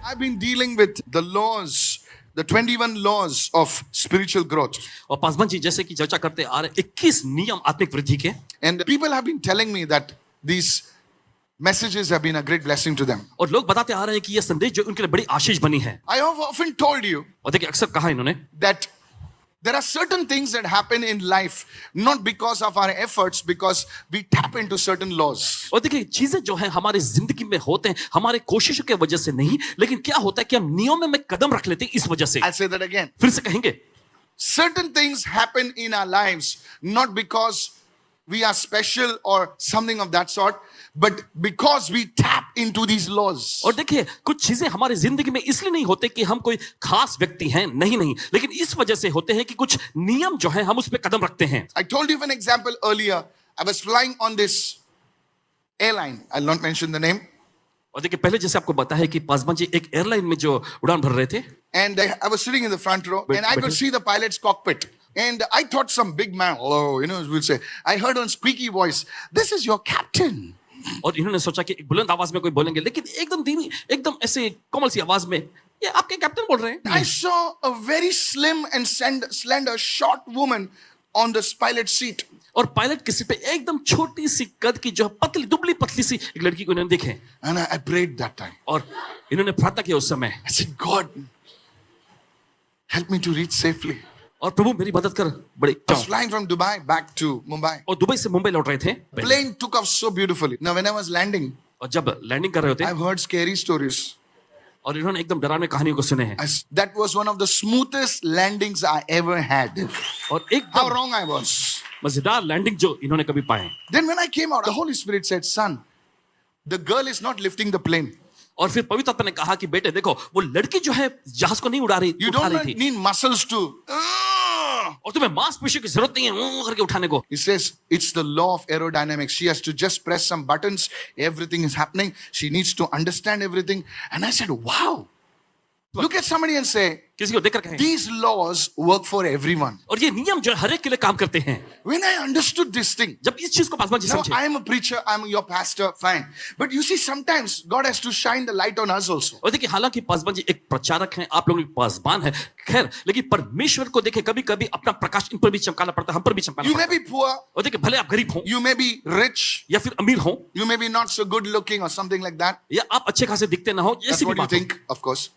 I've been dealing with the laws, the 21 laws of spiritual growth. और पासवान जी जैसे कि चर्चा करते आ रहे 21 नियम आत्मिक वृद्धि के, And people have been telling me that these messages have been a great blessing to them. और लोग बताते आ रहे हैं कि ये संदेश जो उनके लिए बड़ी आशीष बनी है. I have often told you और देखिए अक्सर कहा इन्होंने that there are certain things that happen in life not because of our efforts, because we tap into certain laws. और देखिए चीजें जो है हमारी जिंदगी में होते हैं हमारे कोशिशों के वजह से नहीं, लेकिन क्या होता है कि हम नियमों में कदम रख लेते हैं इस वजह से. I'll say that again. फिर से कहेंगे Certain things happen in our lives not because we are special or something of that sort, but because we tap into these laws. और देखिए कुछ चीजें हमारी जिंदगी में इसलिए नहीं होते कि हम कोई खास व्यक्ति हैं, नहीं, लेकिन इस वजह से होते हैं कि कुछ नियम जो है हम उस पे कदम रखते हैं. I told you of an example earlier. I was flying on this airline. I'll not mention the name. और देखिए पहले जैसे आपको बताया है कि पासवान जी एक एयरलाइन में जो उड़ान भर रहे थे, And I was sitting in the front row, and I could see the pilot's cockpit. And I thought some big man, will say, I heard on squeaky voice, "This is your captain." और इन्होंने सोचा कि एक बुलंद आवाज में कोई बोलेंगे, लेकिन एकदम धीमी, एकदम ऐसे कोमल सी आवाज में ये आपके कैप्टन बोल रहे हैं. I saw a very slim and slender, short woman on this pilot seat. और पायलट की सीट पे एकदम छोटी सी कद की जो पतली दुबली पतली सी एक लड़की को इन्होंने देखे. And I prayed that time. और इन्होंने प्रार्थना किया उस समय. I said, God, help me to reach safely. और प्रभु मेरी मदद कर. बड़े I was flying from Dubai back to Mumbai. और दुबई से मुंबई लौट रहे थे. Plane took off so beautifully. Now, when I was landing, और जब लैंडिंग कर रहे होते I've heard scary stories. और इन्होंने एकदम डरावनी कहानियों को सुने हैं. That was one of the smoothest landings I ever had. और How एकदम wrong I was. मजेदार लैंडिंग जो इन्होंने कभी पाए. Then when I came out, the Holy Spirit said, son, the girl is not lifting the plane. और फिर पवित्र आत्मा ने कहा कि बेटे देखो वो लड़की जो है जहाज को नहीं उड़ा रही, You उठा don't रही थी. need muscles to. और तुम्हें मांसपेशियों की जरूरत नहीं है करके उठाने को. He says it's the law of aerodynamics. She has to just press some buttons. Everything is happening. She needs to understand everything. And I said, wow. Look at somebody and say, किसी को देखकर कहें these laws work for everyone. और ये नियम जो है हर एक के लिए काम करते हैं. When I understood this thing, जब इस चीज को पासवान जी now समझे. I am a preacher, I am your pastor, fine. But you see, sometimes God has to shine the light on us also. और देखिए हालांकि पासवान जी एक प्रचारक हैं, आप लोग भी पासवान हैं, खैर लेकिन परमेश्वर को देखे कभी कभी अपना प्रकाश इन पर भी चमकाना पड़ता है, हम पर भी चमकाना You पड़ता may है. be poor, और देखिए भले आप गरीब हों you may be rich, या फिर अमीर हों you may be not so good looking or something like that. या आप अच्छे खासे दिखते ना हो, That's ऐसी भी what you बात हो. think, of course.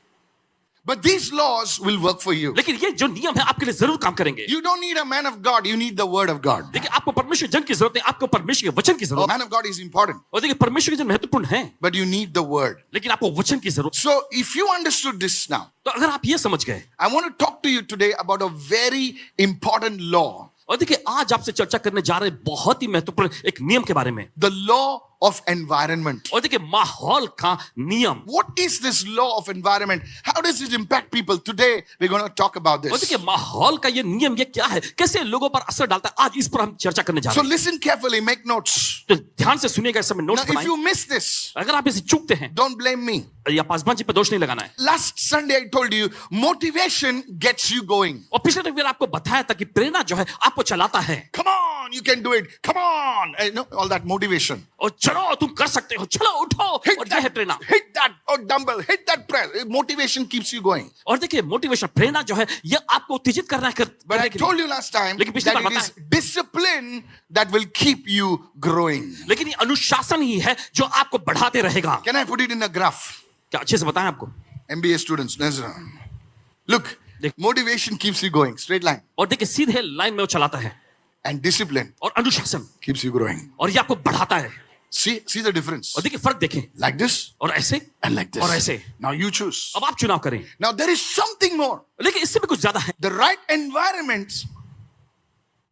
But these laws will work for you. लेकिन ये जो नियम है आपके लिए जरूर काम करेंगे. You don't need a man of God, you need the word of God. देखिए आपको परमेश्वर जन की जरूरत है, आपको परमेश्वर के वचन की A जरूरत है. man of God is important, और देखिए परमेश्वर के जन महत्वपूर्ण हैं, but you need the word. लेकिन आपको वचन की जरूरत. So if you understood this now, तो अगर आप ये समझ गए, I want to talk to you today about a very important law. और देखिए आज आपसे चर्चा करने जा रहे बहुत ही महत्वपूर्ण एक नियम के बारे में. The law of environment. और देखिए माहौल का नियम. What is this law of environment? How does it impact people? Today we're going to talk about और this. देखिए माहौल का ये नियम ये क्या है, कैसे लोगों पर असर डालता है, आज इस पर हम चर्चा करने जा So रहे हैं. listen carefully, make notes. तो ध्यान से सुनिएगा, इस समय Now नोट्स if बनाएं. you miss this, अगर आप इसे चूकते हैं don't blame me. या पासवान जी पर दोष नहीं लगाना है. Last Sunday I told you, motivation gets you going. और पिछले रविवार आपको बताया था कि प्रेरणा जो है आपको चलाता है. Come on, you can do it. Come on. All that motivation. और चलो तुम कर सकते हो, चलो उठो, और यह है प्रेरणा. Hit that dumbbell, hit that press. Motivation keeps you going. और देखिए मोटिवेशन प्रेरणा जो है ये आपको उत्तेजित करना है But I told you last time लेकिन पिछली that bar it is discipline that will keep you growing. लेकिन ये अनुशासन ही है जो आपको बढ़ाते रहेगा. Can I put it in a graph? क्या अच्छे से बताएं आपको. MBA students, look, motivation keeps you going, straight line. और देखिए सीधे लाइन में वो चलाता है. And discipline और अनुशासन keeps you growing. और ये आपको बढ़ाता है. See the difference. और देखिए फर्क देखें, Like this और ऐसे and like this. और ऐसे. Now you choose. अब आप चुनाव करें. Now there is something more. लेकिन इससे भी कुछ ज्यादा है. The right environment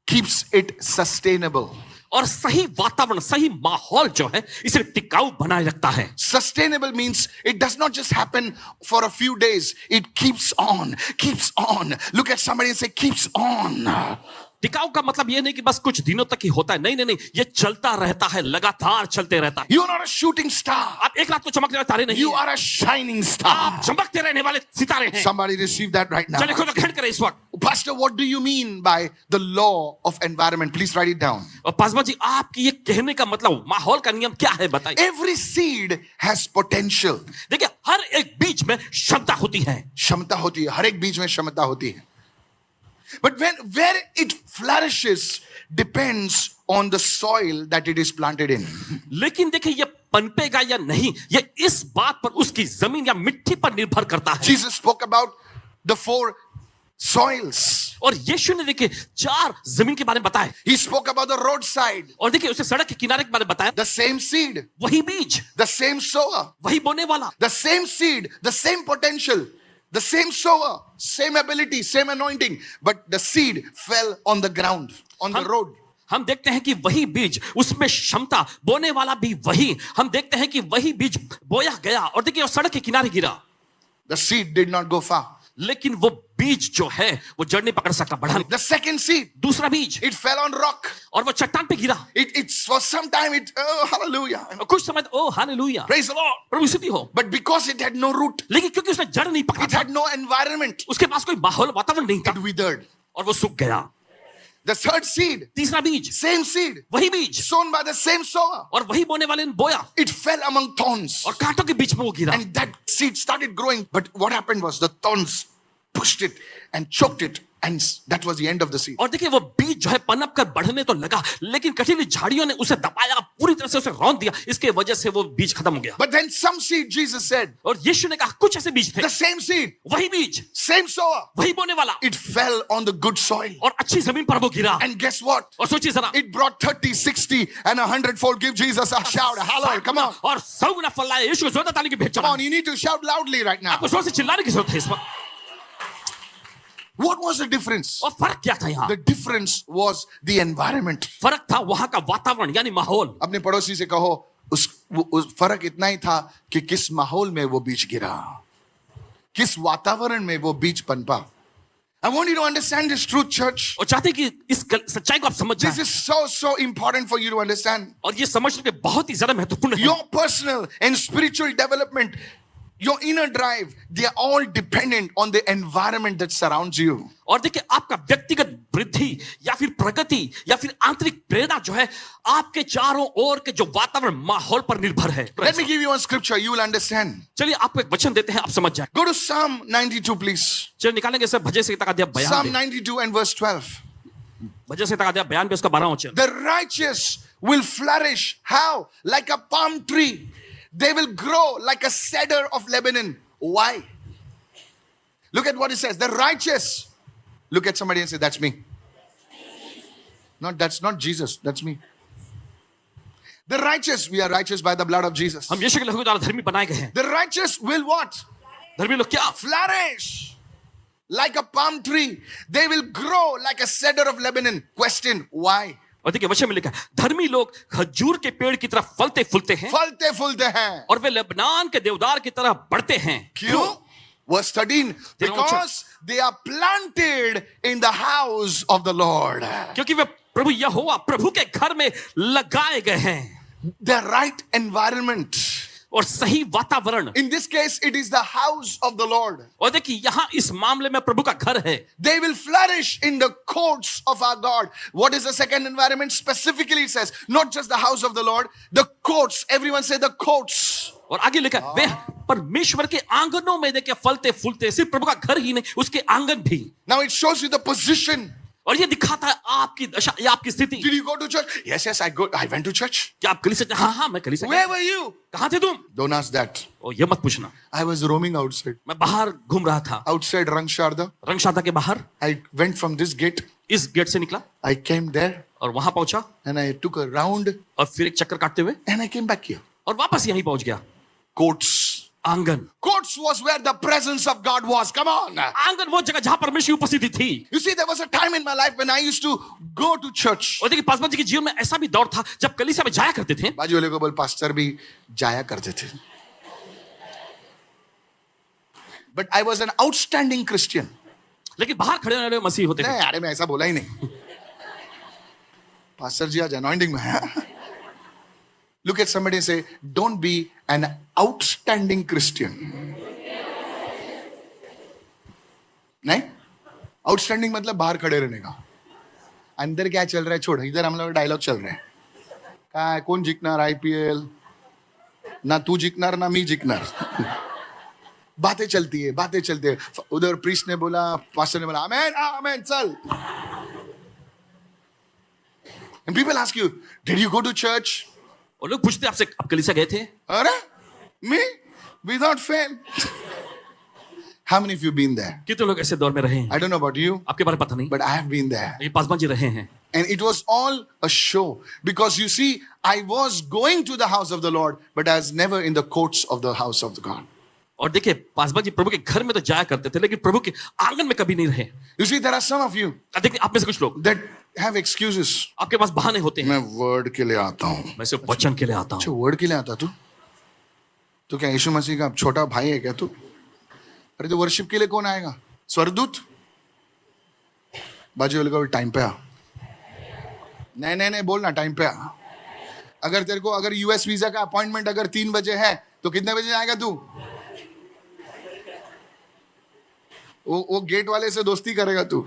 keeps it sustainable. और सही वातावरण, सही माहौल जो है इसे टिकाऊ बनाए रखता है. Sustainable means it does not just happen for a few days. It keeps on, keeps on. Look at somebody and say, keeps on. टिकाऊ का मतलब ये नहीं कि बस कुछ दिनों तक ही होता है. नहीं, ये चलता रहता है, लगातार चलते रहता है. You are not a shooting star. आप एक रात को चमकने वाले तारे नहीं You हैं. are a shining star. आप चमकते रहने वाले सितारे हैं. Somebody receive that right now. चलिए खुद को ग्रहण करें इस वक्त. Pastor, what do you mean by the law of environment? Please write it down. और पासवान जी आपकी ये कहने का मतलब माहौल का नियम क्या है बताइए. Every seed has potential. देखिए हर एक बीज में क्षमता होती है. क्षमता होती है, हर एक बीज में क्षमता होती है. But where it flourishes depends on the soil that it is planted in. लेकिन देखिए ये पनपेगा या नहीं, ये इस बात पर उसकी जमीन या मिट्टी पर निर्भर करता है. Jesus spoke about the 4 soils. और यीशु ने देखिए 4 जमीन के बारे में बताया. He spoke about the roadside, और देखिए उसे सड़क के किनारे के बारे में बताया. the same seed, वही बीज, the same sower, वही बोने वाला, the same seed, the same potential, the same sower, same ability, same anointing, but the seed fell on the ground, on the road. हम देखते हैं कि वही बीज, उसमें क्षमता, बोने वाला भी वही. हम देखते हैं कि वही बीज बोया गया और देखिए वो सड़क के किनारे गिरा. The seed did not go far. लेकिन वो बीज जो है वो जड़ नहीं पकड़ सका, बढ़ा नहीं. The second seed, दूसरा बीज, it fell on rock. और वो चट्टान पे गिरा. It's for some time, oh, hallelujah. और कुछ समय ओ हालेलुया, Praise the Lord. प्रभु स्तुति हो. But because it had no root, लेकिन क्योंकि उसने जड़ नहीं पकड़ा it था, had no environment, उसके पास कोई माहौल वातावरण नहीं it था withered. और वो सूख गया. The third seed, तीसरा बीज, same seed, वही बीज, sown by the same sower, और वही बोने वाले ने बोया it fell among thorns. और कांटों के बीच में वो गिरा. And that seed started growing. But what happened was the thorns pushed it and choked it. And that was the end of the seed. और देखिए वो बीज जो है पनप कर बढ़ने तो लगा, लेकिन कटीली झाड़ियों ने उसे दबाया, पूरी तरह से उसे रौंद दिया. इसके वजह से वो बीज खत्म हो गया. But then some seed, Jesus said, और यीशु ने कहा कुछ ऐसे बीज थे, the same seed, वही बीज, same sower, वही बोने वाला, it fell on the good soil. और अच्छी जमीन पर वो गिरा. And guess what? और सोचिए जरा, It brought 30, 60, and 100-fold. Give Jesus a shout. Hallelujah. Come on. और 100 गुना फल लाए. यीशु को जोरदार ताली की भेंट Come on. चढ़ाएं. You need to shout loudly right now. आपको जोर से चिल्लाने की जरूरत है इस वक्त. What was the difference? और फर्क क्या था यहाँ? The difference was the environment. फर्क था वहां का वातावरण यानी माहौल. अपने पड़ोसी से कहो उस फर्क इतना ही था कि किस माहौल में वो बीज गिरा, किस वातावरण में वो बीज पनपा. I want you to understand this truth, church. और चाहते हैं कि इस सच्चाई को आप समझ This जाएं. is so important for you to understand. और ये समझने के बहुत ही ज्यादा महत्वपूर्ण है. Your personal and spiritual development, your inner drive, they are all dependent on the environment that surrounds you. और देखिए आपका व्यक्तिगत वृद्धि या फिर प्रगति या फिर आंतरिक प्रेरणा जो है आपके चारों ओर के जो वातावरण माहौल पर निर्भर है. Let me give you one scripture, you will understand. चलिए आपको एक वचन देते हैं, आप समझ जाए. Go to Psalm 92, please. चलिए निकालेंगे सब भजन संहिता का अध्याय Psalm 92. 92 and verse 12. भजन संहिता का अध्याय 92 उसका 12वां वचन. The righteous will flourish. How? Like a palm tree. They will grow like a cedar of Lebanon. Why? Look at what it says. The righteous. Look at somebody and say, that's me. That's not Jesus. That's me. The righteous. We are righteous by the blood of Jesus. हम यीशु के लहू के द्वारा धर्मी बनाए गए हैं. The righteous will what? धर्मी लोग क्या? Flourish. Like a palm tree. They will grow like a cedar of Lebanon. Question. Why? और देखिए वचन में लिखा है धर्मी लोग खजूर के पेड़ की तरह फलते फूलते हैं फलते फूलते हैं और वे लेबनान के देवदार की तरह बढ़ते हैं. क्यों? Verse 13. Because they are planted in the house of the Lord. क्योंकि वे प्रभु यहोवा प्रभु के घर में लगाए गए हैं. The right environment. और सही वातावरण. In this case, it is the house of the Lord. और देखिए यहाँ इस मामले में प्रभु का घर है. They will flourish in the courts of our God. What is the second environment? Specifically, it says, not just the house of the Lord, the courts. Everyone say the courts. और आगे लिखा है वे परमेश्वर के आंगनों में देखिए फलते फूलते. सिर्फ प्रभु का घर ही नहीं, उसके आंगन भी. Now it shows you the position. और ये दिखाता है आपकी दशा या आपकी स्थिति. Did you go to church? Yes, I went to church. क्या आप कलीसिया? हाँ मैं कलीसिया. Where were you? कहाँ थे तुम? Don't ask that. ओ ये मत पूछना. I was roaming outside. मैं बाहर घूम रहा था. Outside Rangsharda. रंगशादा के बाहर. I went from this gate. इस गेट से निकला I came there और वहां पहुंचा and I took a round और फिर एक चक्कर काटते हुए and I came back here. और वापस यहीं पहुंच गया. Courts. आंगन. Courts was where the presence of God was. Come on. आंगन वो जगह जहां परमेश्वर की उपस्थिति थी. You see, there was a time in my life when I used to go to church. और देखिए पासवान जी के जीवन में ऐसा भी दौर था जब कलीसिया में जाया करते थे. बाजू वाले को बोल पास्टर भी जाया करते थे. But I was an outstanding Christian. लेकिन बाहर खड़े होने वाले मसीह होते थे. नहीं अरे मैं ऐसा बोला ही नहीं. पास्टर जी आज anointing में है. Look at somebody and say, don't be an outstanding Christian. नहीं? Outstanding मतलब बाहर खड़े रहने का. अंदर क्या चल रहा है छोड़, इधर हम लोग डायलॉग चल रहे हैं. काय कोण जिंकणार IPL? ना तू जिंकणार ना मी जिंकणार. बातें चलती है. उधर प्रीस्ट ने बोला, पास्टर ने बोला आमेन आमेन चल. And people ask you, did you go to church? और लोग पूछते हैं आपसे, आप कलीसिया गए थे? अरे me without fail. How many of you been there? कितने लोग ऐसे दौर में रहे हैं? I don't know about you, आपके बारे में पता नहीं, but I have been there. ये पासवान जी रहे हैं. And it was all a show. Because you see, I was going to the house of the Lord, but I was never in the courts of the house of the God. और देखिए पासवान जी प्रभु के घर में तो जाया करते थे, लेकिन प्रभु के आंगन में कभी नहीं रहे. You see, there are some of you देखिए आप में से कुछ लोग that have excuses. आपके पास बहाने होते हैं. मैं वर्ड के लिए आता हूँ. मैं सिर्फ वचन के लिए आता अच्छा, हूँ. वर्ड के लिए आता तू? तो क्या यीशु मसीह का छोटा भाई है क्या तू? अरे तो वर्शिप के लिए कौन आएगा? स्वर्गदूत? बाजू वाले को टाइम पे आ. नहीं बोलना टाइम पे आ. अगर तेरे को अगर यूएस वीजा का अपॉइंटमेंट अगर 3 बजे है तो कितने बजे आएगा तू? वो गेट वाले से दोस्ती करेगा तू.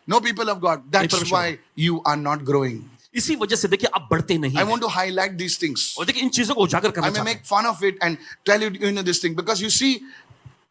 No people of God, that's why you are not growing. इसी वजह से देखिए आप बढ़ते नहीं. I want to highlight these things. और देखिए इन चीजों को उजागर करना I may चाहते make fun of it and tell you this thing because you see,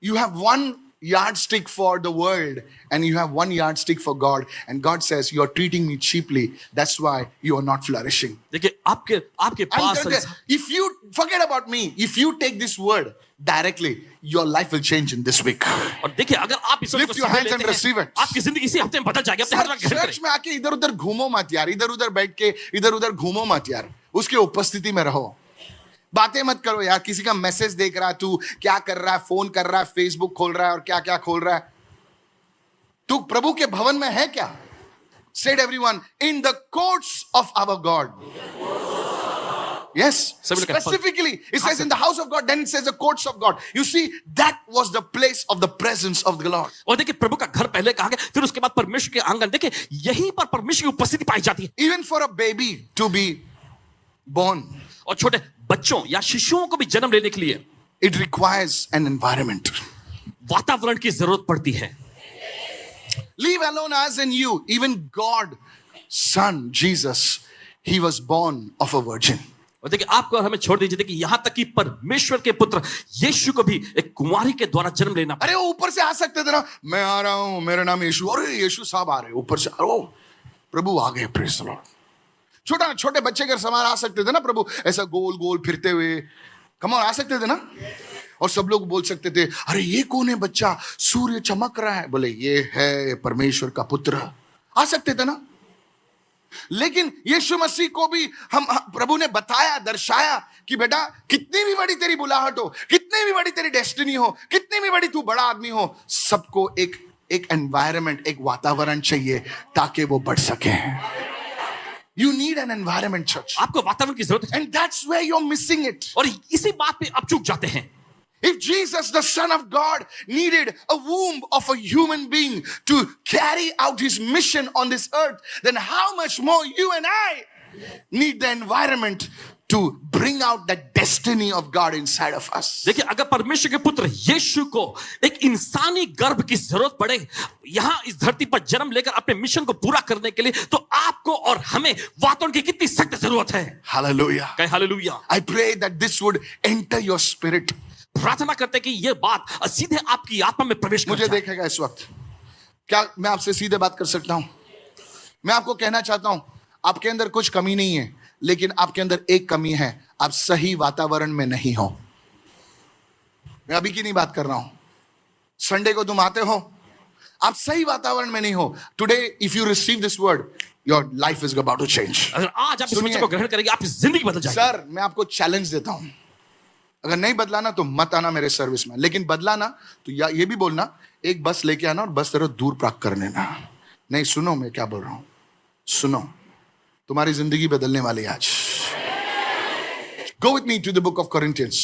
you have one yardstick for the world and you have one yardstick for God, and God says you are treating me cheaply. That's why you are not flourishing. हैं. देखिए आपके पास If you forget about me, if you take this word directly, your life will change in this week. और देखिए अगर आप इस Lift your hands and receive it. आपकी जिंदगी इसी हफ्ते में बदल जाएगी. अपने हाथ में ग्रहण चर्च करें. में आके इधर उधर घूमो मत यार. इधर उधर बैठ के इधर उधर घूमो मत यार. उसके उपस्थिति में रहो. बातें मत करो यार. किसी का मैसेज देख रहा है, तू क्या कर रहा है, फोन कर रहा है, फेसबुक खोल रहा है और क्या क्या खोल रहा है. तू प्रभु के भवन में है क्या? Said everyone, in the courts of our God. Yes, specifically it says in the house of God, then it says the courts of God. You see, that was the place of the presence of the Lord. और देखिए प्रभु का घर पहले कहा गया, फिर उसके बाद परमेश्वर के आंगन. देखिए यहीं पर परमेश्वर की उपस्थिति पाई जाती है. Even for a baby to be born, और छोटे बच्चों या शिशुओं को भी जन्म लेने के लिए it requires an environment. वातावरण की जरूरत पड़ती है. Leave alone us and you. Even God, Son, Jesus, He was born of a virgin. और देखिए आपको और हमें छोड़ दीजिए. देखिए यहां तक कि परमेश्वर के पुत्र यीशु को भी एक कुंवारी के द्वारा जन्म लेना. अरे वो ऊपर से आ सकते थे ना, मैं आ रहा हूं, मेरा नाम यीशु. अरे यीशु साहब आ रहे ऊपर से. ओ प्रभु आ गए, प्रेज द लॉर्ड. छोटे बच्चे के समान आ सकते थे ना प्रभु, ऐसा गोल गोल फिरते हुए. कम ऑन, आ सकते थे ना. और सब लोग बोल सकते थे, अरे ये कौन है बच्चा, सूर्य चमक रहा है. बोले ये है परमेश्वर का पुत्र. आ सकते थे ना. लेकिन यीशु मसीह को भी हम प्रभु ने बताया, दर्शाया कि बेटा कितनी भी बड़ी तेरी बुलाहट हो, कितनी भी बड़ी तेरी डेस्टिनी हो, कितनी भी बड़ी तू बड़ा आदमी हो, सबको एक एनवायरनमेंट, एक वातावरण चाहिए ताकि वो बढ़ सके. You need an environment, church. आपको वातावरण की जरूरत है. And that's where you're missing it. और इसी बात पे आप चूक जाते हैं. If Jesus, the Son of God, needed a womb of a human being to carry out his mission on this earth, then how much more you and I need the environment to bring out the destiny of God inside of us. देखिए अगर परमेश्वर के पुत्र यीशु को एक इंसानी गर्भ की जरूरत पड़े यहां इस धरती पर जन्म लेकर अपने मिशन को पूरा करने के लिए, तो आपको और हमें वातावरण की कितनी सख्त जरूरत है. Hallelujah. कहें hallelujah. I pray that this would enter your spirit. प्रार्थना करते कि यह बात सीधे आपकी आत्मा में प्रवेश कर मुझे जाए. देखेगा इस वक्त. क्या मैं आपसे सीधे बात कर सकता हूं? मैं आपको कहना चाहता हूं, आपके अंदर कुछ कमी नहीं है, लेकिन आपके अंदर एक कमी है, आप सही वातावरण में नहीं हो. मैं अभी की नहीं बात कर रहा हूं. संडे को तुम आते हो, आप सही वातावरण में नहीं हो. Today if you receive this word, your life is about to change. अगर आज आप इस वचन को ग्रहण करेंगे, आपकी जिंदगी बदल जाएगी. सर मैं आपको चैलेंज देता हूं, अगर नहीं बदलाना तो मत आना मेरे सर्विस में, लेकिन बदलाना तो ये भी बोलना, एक बस लेके आना और बस तेरा दूर प्राप्त कर लेना. नहीं, सुनो मैं क्या बोल रहा हूं, सुनो, तुम्हारी जिंदगी बदलने वाली आज. Go with me to the book of Corinthians.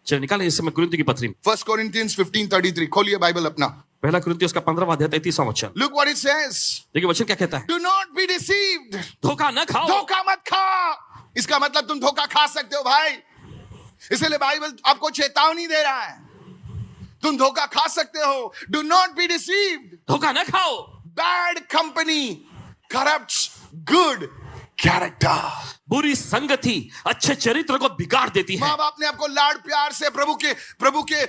चलिए निकालें इस समय कुरिन्थियों की पत्री. 1 Corinthians 15:33. खोलिए बाइबल अपना. पहला कुरिन्थियों उसका 15वां अध्याय 33वां वचन. Look what it says. देखिए वचन क्या कहता है. Do not be deceived. धोखा न खाओ. धोखा मत खा. इसका मतलब तुम धोखा खा सकते हो भाई. इसलिए बाइबल आपको चेतावनी दे रहा है, तुम धोखा खा सकते हो. Do not be deceived. धोखा न खाओ. Bad company corrupts good character. बुरी संगति अच्छे चरित्र को बिगाड़ देती है. माँ बाप ने आपको लाड प्यार से प्रभु के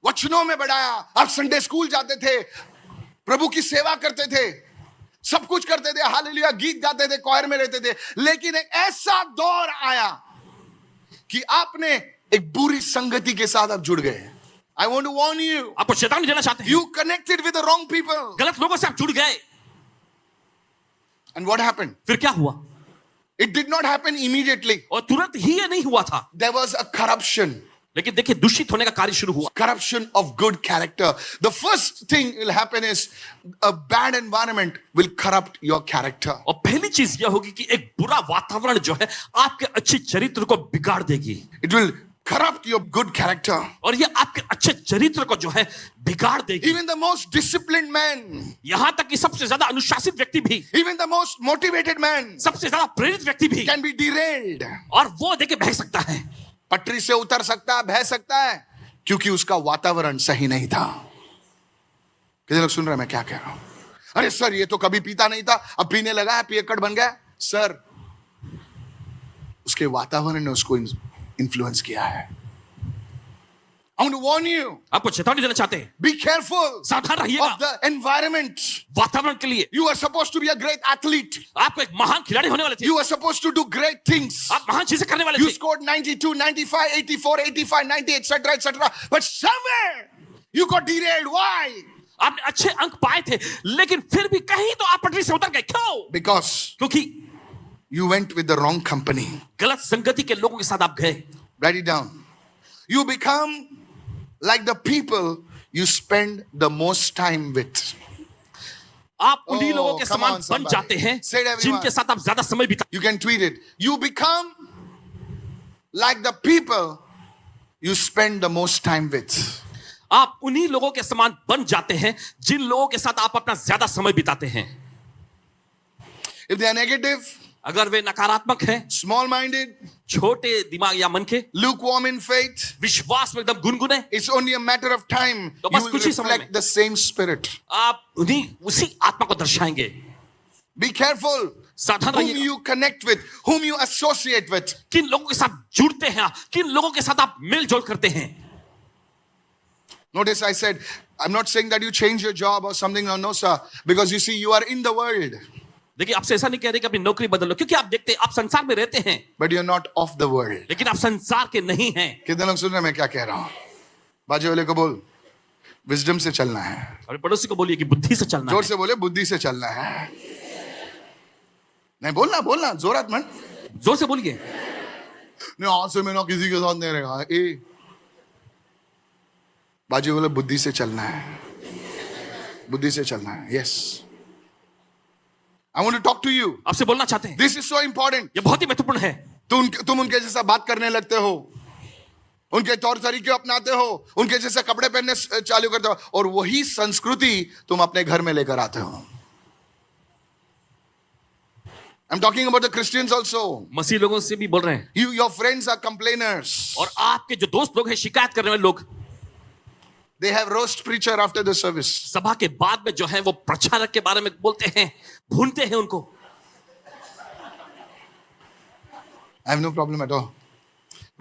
वचनों में बढ़ाया, आप संडे स्कूल जाते थे, प्रभु की सेवा करते थे, सब कुछ करते थे, हालेलुया गीत गाते थे, क्वायर में रहते थे। लेकिन एक ऐसा दौर आया कि आपने एक बुरी संगति के साथ आप जुड़ गए। I want to warn you. आपको चेतावनी देना चाहते हैं, You connected with the wrong people. गलत लोगों से आप जुड़ गए। And what happened? फिर क्या हुआ? It did not happen immediately. और तुरंत ही ये नहीं हुआ था, There was a corruption. लेकिन देखिए दूषित होने का कार्य शुरू हुआ। Corruption of good character. The first thing will happen is a bad environment will corrupt your character. और पहली चीज यह होगी कि एक बुरा वातावरण जो है आपके अच्छे चरित्र को बिगाड़ देगी। It will corrupt your good character. और ये आपके अच्छे चरित्र को जो है बिगाड़ देगी। Even the most disciplined man, यहां तक कि सबसे ज्यादा अनुशासित व्यक्ति भी, even the most motivated man सबसे ज्यादा प्रेरित व्यक्ति भी, can be derailed. और वो देखिए बह सकता है, पटरी से उतर सकता है, बह सकता है, क्योंकि उसका वातावरण सही नहीं था। कितने लोग सुन रहे हैं मैं क्या कह रहा हूं? अरे सर ये तो कभी पीता नहीं था, अब पीने लगा है, पियक्कड़ बन गया। सर उसके वातावरण ने उसको इन्फ्लुएंस किया है। I want to warn you. आपको चेतावनी देना चाहते हैं, Be careful सावधान of रहिएगा the environment. वातावरण के लिए। You are supposed to be a great athlete. आपको एक महान खिलाड़ी होने वाले थे, You are supposed to do great things. आप महान चीजें करने वाले You थे, scored 92, 95, 84, 85, 90, etc., etc. But somewhere you got derailed. Why? आपने अच्छे अंक पाए थे, लेकिन फिर भी कहीं तो आप पटरी से उतर गए। क्यों? Because क्योंकि you went with the wrong company. गलत संगति के लोगों के साथ आप गए। Write it down. You become like the people you spend the most time with. आप उन्हीं Oh, लोगों के come समान on, बन somebody. जाते हैं Say it, everyone. जिनके साथ आप ज्यादा समय बिता। You can tweet it. You become like the people you spend the most time with. आप उन्हीं लोगों के समान बन जाते हैं जिन लोगों के साथ आप अपना ज्यादा समय बिताते हैं। If they are negative, अगर वे नकारात्मक हैं, small-minded, छोटे दिमाग या मन के, lukewarm in faith, विश्वास में एकदम गुनगुने, it's only a matter of time. तो You बस will कुछ ही समय reflect में the same spirit. आप उसी आत्मा को दर्शाएंगे। Be careful सावधान whom रहिएगा, you connect with, whom you associate with. किन लोगों के साथ जुड़ते हैं, किन लोगों के साथ आप मेल जोल करते हैं। Notice I said, I'm not saying that you change your job or something. No, sir. Because you see, you are in the world, देखिए आपसे ऐसा नहीं कह रहे कि अपनी नौकरी बदल लो, क्योंकि आप देखते हैं आप संसार में रहते हैं, but you're not of the world. लेकिन आप संसार के नहीं हैं। कितने लोग सुन रहे हैं मैं क्या कह रहा हूं? बाजू वाले को बोल, विजडम से चलना है। और पड़ोसी को बोलिए कि बुद्धि से चलना जोर है। से बोले, बुद्धि से चलना है। नहीं बोलना जोरात मन। जोर से बोलिए। नहीं आज से मैं ना किसी के साथ नहीं रहेगा। ए बाजू बोले, बुद्धि से चलना है, बुद्धि से चलना है। Yes, I want to talk to you. आपसे बोलना चाहते हैं, This is so important. ये बहुत ही महत्वपूर्ण है। तुम उनके जैसा बात करने लगते हो, उनके तौर तरीके अपनाते हो, उनके जैसे कपड़े पहनने चालू करते हो, और वही संस्कृति तुम अपने घर में लेकर आते हो। I'm talking about the Christians also. मसीह लोगों से भी बोल रहे हैं। Your friends are complainers. और आपके जो दोस्त लोग हैं, शिकायत करने वाले लोग, They have roast preacher after the service. सभा के बाद में जो है वो प्रचारक के बारे में बोलते हैं, भूनते हैं उनको। I have no problem at all.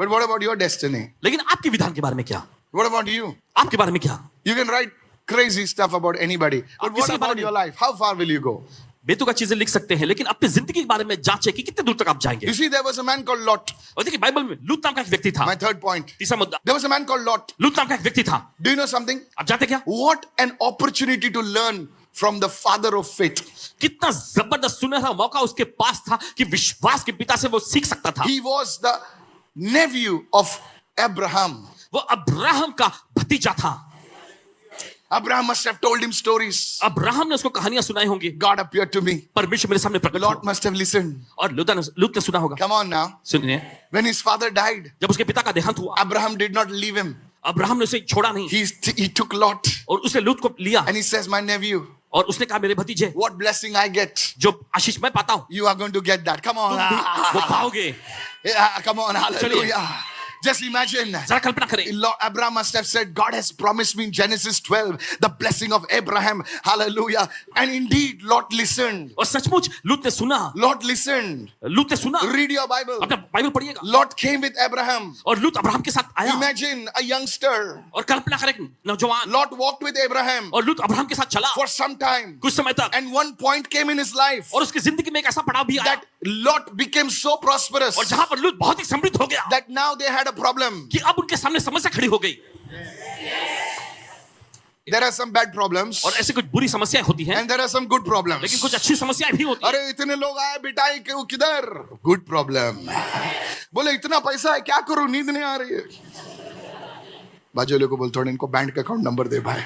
But what about your destiny? लेकिन आपके विधान के बारे में क्या? What about you? आपके बारे में क्या? You can write crazy stuff about anybody. But आप what किसी के बारे about में- your life? How far will you go? बेतुका चीजें लिख सकते हैं, लेकिन अपनी जिंदगी के बारे में जांचें कि कितने दूर तक आप जाएंगे। You see, there was a man called Lot. और देखिए बाइबल में लूत नाम का एक व्यक्ति था। My third point. तीसरा मुद्दा, There was a man called Lot. लूत नाम का एक व्यक्ति था। Do you know something? आप जानते क्या? What an opportunity to learn from the father of faith. कितना जबरदस्त सुनहरा मौका उसके पास था कि विश्वास के पिता से वो सीख सकता था। He was the nephew of Abraham. वो अब्राहम का भतीजा था। Abraham must have told him stories. Abraham ने उसको कहानियां सुनाई होंगी। God appeared to me. परमेश्वर मेरे सामने प्रकट Lot हुआ। must have listened. और लूत ने सुना होगा। Come on now. सुनिए, When his father died, जब उसके पिता का देहांत हुआ, Abraham did not leave him. Abraham ने उसे छोड़ा नहीं He took Lot और उसने लूत को लिया and he says, my nephew, और उसने कहा मेरे भतीजे, what blessing I get. जो आशीष मैं पाता हूं You are going to get that. Come on. तुम भी वो पाओगे। Yeah, come on. Hallelujah. Just imagine. जरा कल्पना करें, Lord, Abraham must have said, God has promised me in Genesis 12 the blessing of Abraham. Hallelujah. And indeed, Lot listened. और सचमुच लूत ने सुना, Lot listened. लूत ने सुना. Read your Bible. अपना बाइबल पढ़िएगा. Lot came with Abraham. और लूत अब्राहम के साथ आया. Imagine a youngster. और कल्पना करें, नौजवान. Lot walked with Abraham और लूत अब्राहम के साथ चला for some time. कुछ समय तक. And one point came in his life और उसकी जिंदगी में एक ऐसा पड़ाव भी आया that Lot became so prosperous और जहां पर लूत बहुत ही समृद्ध हो गया that now they had a problem. कि अब उनके सामने समस्या खड़ी हो गई. There are some bad problems और ऐसी कुछ बुरी समस्याएं होती हैं, and there are some good problems. लेकिन कुछ अच्छी समस्याएं भी होती हैं. अरे इतने लोग आए बिटाई किधर? Good problem. बोले इतना पैसा है क्या करूं, नींद नहीं आ रही है. बाजू वाले को बोल थोड़ा इनको बैंक अकाउंट नंबर दे भाई.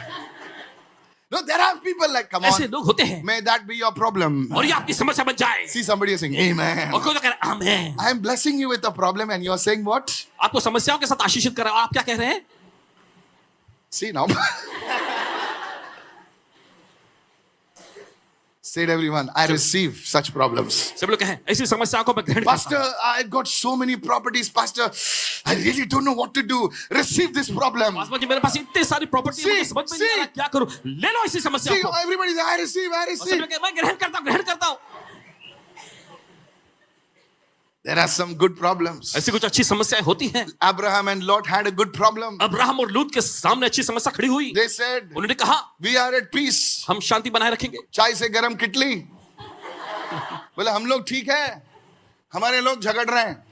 No, there are people like, come ऐसे on, लोग होते हैं may that be your problem. और ये आपकी समस्या बन जाए. See somebody is saying, amen. और कोई तो कह रहा है आमीन. I am blessing you with a problem and you are saying what? आपको समस्याओं के साथ आशीषित कर रहा है, आप क्या कह रहे हैं? See now. Said everyone, I receive such problems. सब लोग कहें ऐसी समस्याओं को मैं ग्रहण करता Pastor, हूं. I've got so many properties. Pastor, I really don't know what to do. Receive this problem. Paswan ji मेरे पास इतनी सारी प्रॉपर्टी है, मुझे समझ में नहीं आ रहा क्या करूं. ले लो इसी समस्या See, को. everybody says, I receive, I और सब receive. लोग कहें मैं ग्रहण करता हूं. There are some good problems. ऐसी कुछ अच्छी समस्याएं होती हैं. Abraham and Lot had a good problem. Abraham और लूत के सामने अच्छी समस्या खड़ी हुई. They said, उन्होंने कहा we are at peace. हम शांति बनाए रखेंगे. चाय से गरम किटली. बोले हम लोग ठीक है, हमारे लोग झगड़ रहे हैं.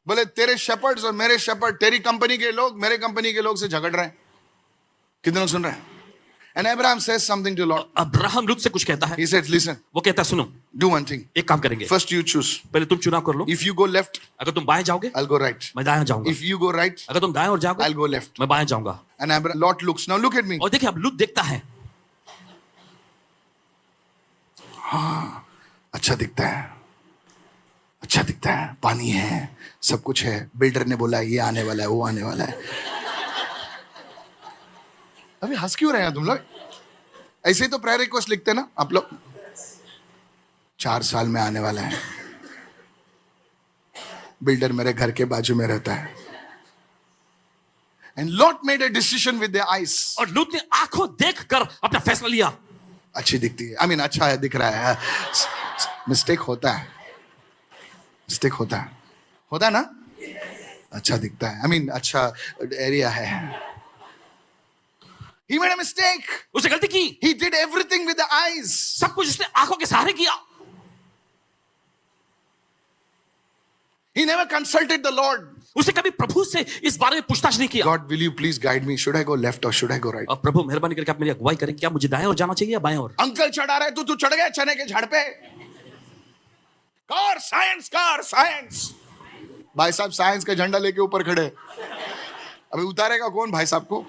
बोले तेरे शेपर्ड्स और मेरे शेपर्ड, तेरी कंपनी के लोग मेरे कंपनी के लोग से झगड़ रहे हैं. कितने लोग सुन रहे हैं? And Abraham says something to Lot. Abraham लूत से कुछ कहता है. He said, listen, वो कहता है सुनो, do one thing. एक काम करेंगे. First you choose. पहले तुम चुनाव कर लो. If you go left, अगर तुम बाएं जाओगे I'll go right. मैं दाएं जाऊंगा. If you go right, अगर तुम दाएं और जाओगे I'll go left. मैं बाएं जाऊंगा. And Lot looks. Now look at me. और देखिए अब लूत देखता है. अच्छा दिखता है, अच्छा दिखता है, पानी है, सब कुछ है. बिल्डर ने बोला ये आने वाला है, वो आने वाला है. अभी हंस क्यों रहे हैं तुम लोग? ऐसे ही तो प्रेयर रिक्वेस्ट लिखते ना आप लोग. 4 साल में आने वाला है. बिल्डर मेरे घर के बाजू में रहता है. And Lot made a decision with their eyes. और लूत ने आंखों देखकर अपना फैसला लिया. अच्छी दिखती है, I mean अच्छा है, दिख रहा है. मिस्टेक होता है, मिस्टेक होता है ना. अच्छा दिखता है, I mean अच्छा एरिया है. He made a mistake. उसे गलती की. He did everything with the eyes. सब कुछ उसने आंखों के सहारे किया. He never consulted the Lord. उसे कभी प्रभु से इस बारे में पूछताछ नहीं किया. God, will you please guide me? Should I go left or should I go right? अब प्रभु मेहरबानी करके आप मेरी अगुवाई करें, क्या मुझे दाएं और जाना चाहिए या बाएं और? अंकल चढ़ा रहे तू चढ़ गया चने के झाड़ पे. Car science. भाई साहब साइंस का झंडा लेके ऊपर खड़े. अभी उतारेगा कौन भाई साहब को?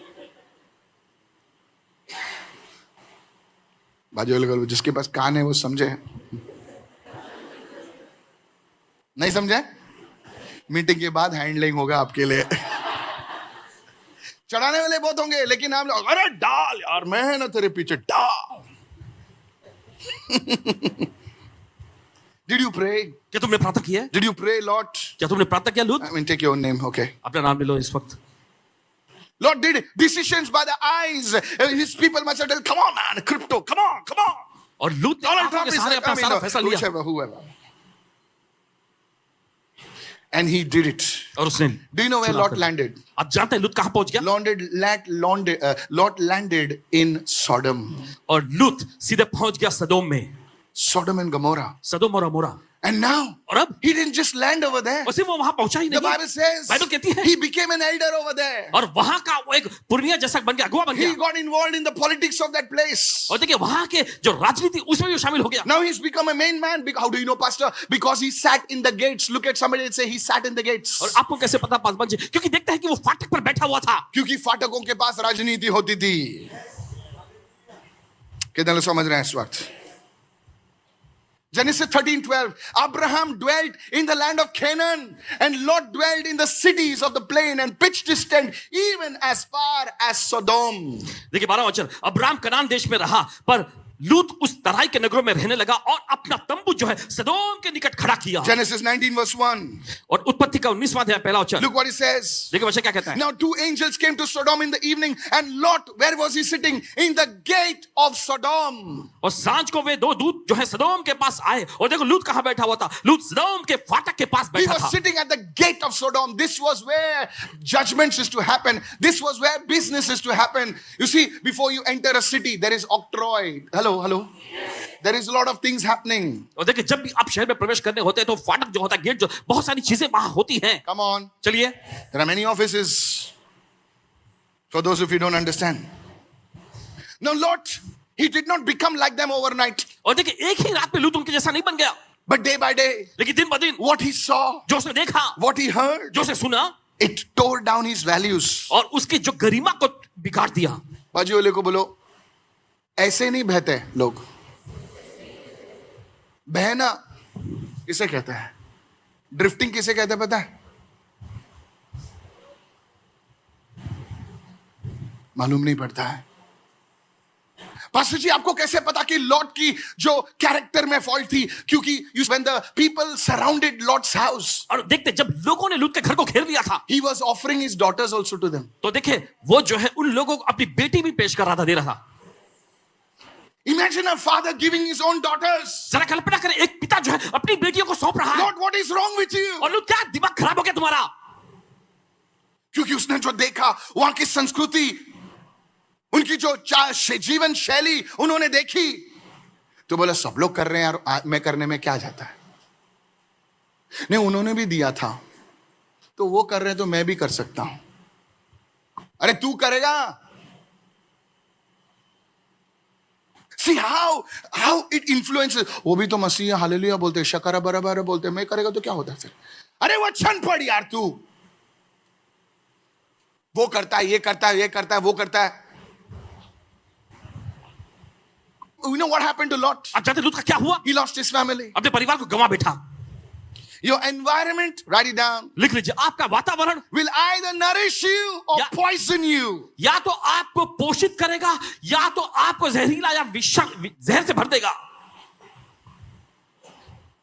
बाजू वाले जिसके पास कान है वो समझे. नहीं समझे? मीटिंग के बाद हैंडलिंग होगा आपके लिए. चढ़ाने वाले बहुत होंगे लेकिन हम लोग अरे डाल यार, मैं है ना तेरे पीछे डाल. Did you pray? क्या तुमने प्रार्थना की है? Did you pray, Lot? क्या तुमने प्रार्थना किया लूत? I mean, take your own name, okay. अपना नाम ले लो इस वक्त. Lot did decisions by the eyes. His people must have told, come on man, crypto, come on. और लूत ने Donald आंखों Trump के is, सहारे अपना सारा फैसला लिया. whoever. And he did it. और उसने. Do you know where Lot landed? आप जानते हैं लूत कहां पहुंच गया? Lot landed in Sodom. और लूत सीधे पहुंच गया सदोम में. Sodom and Gomorrah. सदोम और अमोरा. And now, और अब he didn't just land over there. और सिर्फ वो वहां पहुंचा ही The नहीं. Bible says बाइबल कहती है he became an elder over there. और वहां का वो एक पुरनिया जैसा बन गया, अगुवा बन He गया. got involved in the politics of that place. और देखिए वहां के जो राजनीति उसमें भी शामिल हो गया. Now he's become a main man. How do you know, Pastor? Because he sat in the gates. Look at somebody and say he sat in the gates. और आपको कैसे पता पासवान जी? क्योंकि देखते हैं कि वो फाटक पर बैठा हुआ था. क्योंकि फाटकों के पास राजनीति होती थी. कितने लोग समझ रहे हैं इस वक्त? Genesis 13:12. Abraham dwelt in the land of Canaan, and Lot dwelt in the cities of the plain and pitched his tent even as far as Sodom. देखिए 12वां वचन. अब्राहम कनान देश में रहा पर लूत उस तराई के नगरों में रहने लगा और अपना तंबू जो है सदोम के निकट खड़ा किया। Genesis 19 verse 1. और उत्पत्ति का 19वां अध्याय पहला वचन, Look what it says. देखिए वचन क्या कहता है। Now two angels came to Sodom in the evening, and Lot, where was he sitting? In the gate of Sodom. और सांझ को वे दो दूत जो है सदोम के पास आए, और देखो लूत कहां बैठा हुआ था। लूत सदोम के फाटक के पास He बैठा was था। sitting at the gate of Sodom. This was where judgments is to happen. This was where business is to happen. You see, before you enter a city, there is octroi. Hello. There is a lot of things happening. और देखिए जब भी आप शहर में प्रवेश करने होते हैं तो फाटक जो होता है, गेट जो, बहुत सारी चीजें वहां होती हैं। Come on. चलिए, There are many offices. For those of you who don't understand. Now Lot, he did not become like them overnight. और देखिए एक ही रात में लूत उनके जैसा नहीं बन गया, But day by day, लेकिन दिन ब दिन what he saw, जो उसने देखा, what he heard, जो उसने सुना, it tore down his values. और उसकी जो गरिमा को बिगाड़ दिया। बाजू वाले को बोलो, ऐसे नहीं बहते लोग। बहना किसे कहते हैं? ड्रिफ्टिंग किसे कहते हैं पता है? मालूम नहीं पड़ता है। पास्टर जी आपको कैसे पता कि लॉट की जो कैरेक्टर में फॉल्ट थी? क्योंकि when the people surrounded Lot's house, और देखते जब लोगों ने लूत के घर को घेर लिया था, he was offering his daughters also to them. तो देखे वो जो है उन लोगों को अपनी बेटी भी पेश कर रहा था, दे रहा था। Imagine a father giving his own daughters. जरा कल्पना करें, एक पिता जो है अपनी बेटियों को सौंप रहा है। Lord, what is wrong with you? और लूत, क्या दिमाग खराब हो गया तुम्हारा? क्योंकि उसने जो देखा वहां की संस्कृति, उनकी जो जीवन शैली उन्होंने देखी, तो बोला सब लोग कर रहे हैं यार, मैं करने में क्या जाता है? नहीं, उन्होंने भी दिया था तो वो कर रहे हैं तो मैं भी कर सकता हूं। अरे तू करेगा? See how it influences. वो भी तो मसीह हालेलुया बोलते, शकरा बराबर बोलते, मैं करेगा तो क्या होता है फिर? अरे वचन पढ़ यार तू। वो करता है, ये करता है, ये करता है, वो करता है। You know what happened to Lot? अब जानते लूत का क्या हुआ? He lost his family. अपने परिवार को गंवा बैठा। Your environment, write it down, लिख लीजिए, आपका वातावरण will either nourish you or Yeah. poison you. या तो आपको पोषित करेगा या तो आपको जहरीला या जहर से भर देगा।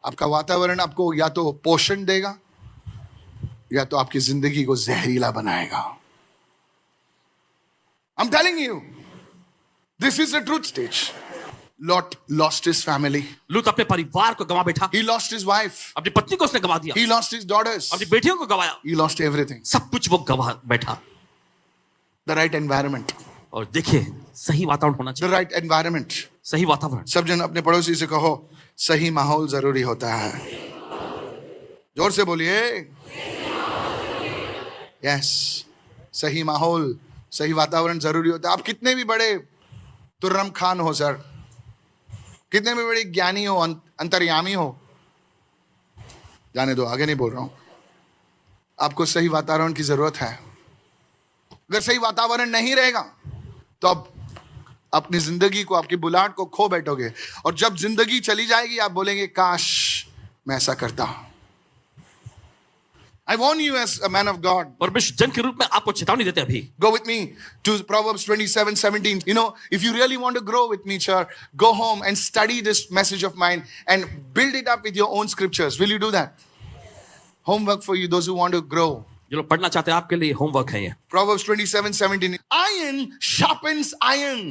आपका वातावरण आपको या तो पोषण देगा या तो आपकी जिंदगी को जहरीला बनाएगा। I'm telling you, this is the truth stage. Lot lost his family. लूत अपने परिवार को गंवा बैठा, He lost his wife. अपनी पत्नी को उसने गंवा दिया, He lost his daughters. अपनी बेटियों को गंवाया, He lost everything. सब कुछ वो गंवा बैठा। The right environment. और देखिए सही वातावरण होना The चाहिए, right environment. सही वातावरण। सब जन अपने पड़ोसी से कहो, सही माहौल जरूरी होता है। जोर से बोलिए। यस, सही माहौल, सही वातावरण जरूरी होता है। आप कितने भी बड़े तुर्रम खान हो सर, कितने भी बड़े ज्ञानी हो, अंतर्यामी हो, जाने दो, आगे नहीं बोल रहा हूं, आपको सही वातावरण की जरूरत है। अगर सही वातावरण नहीं रहेगा तो आप अपनी जिंदगी को, आपकी बुलाहट को खो बैठोगे, और जब जिंदगी चली जाएगी आप बोलेंगे काश मैं ऐसा करता। I warn you as a man of God. और विश्व जन के रूप में आपको चेतावनी देते अभी। Go with me to Proverbs 27:17. You know, if you really want to grow with me, sir, go home and study this message of mine and build it up with your own scriptures. Will you do that? Homework for you, those who want to grow. जो लोग पढ़ना चाहते हैं आपके लिए homework है ये। Proverbs 27:17. Iron sharpens iron.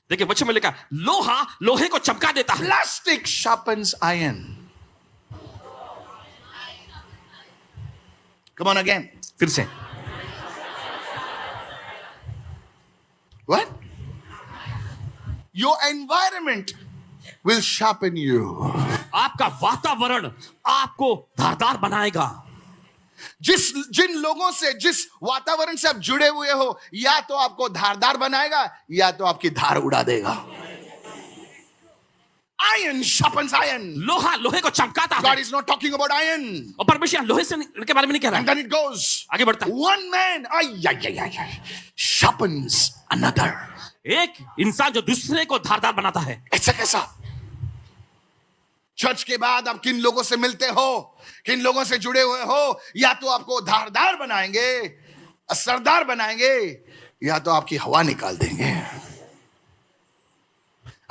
देखिए वचन में लिखा है, लोहा लोहे को चमका देता है। Plastic sharpens iron. Come on again. फिर से, What? Your environment will sharpen you. आपका वातावरण आपको धारदार बनाएगा। जिन लोगों से, जिस वातावरण से आप जुड़े हुए हो, या तो आपको धारदार बनाएगा या तो आपकी धार उड़ा देगा। Iron sharpens iron. लोहा लोहे को चमकाता God है। is not talking about iron. और परमेश्वर लोहे से के बारे में नहीं कह रहा And है। then it goes. आगे बढ़ता है, One man sharpens another. एक इंसान जो दूसरे को धारदार बनाता है। ऐसा कैसा? चर्च के बाद आप किन लोगों से मिलते हो, किन लोगों से जुड़े हुए हो, या तो आपको धारदार बनाएंगे, असरदार बनाएंगे, या तो आपकी हवा निकाल देंगे।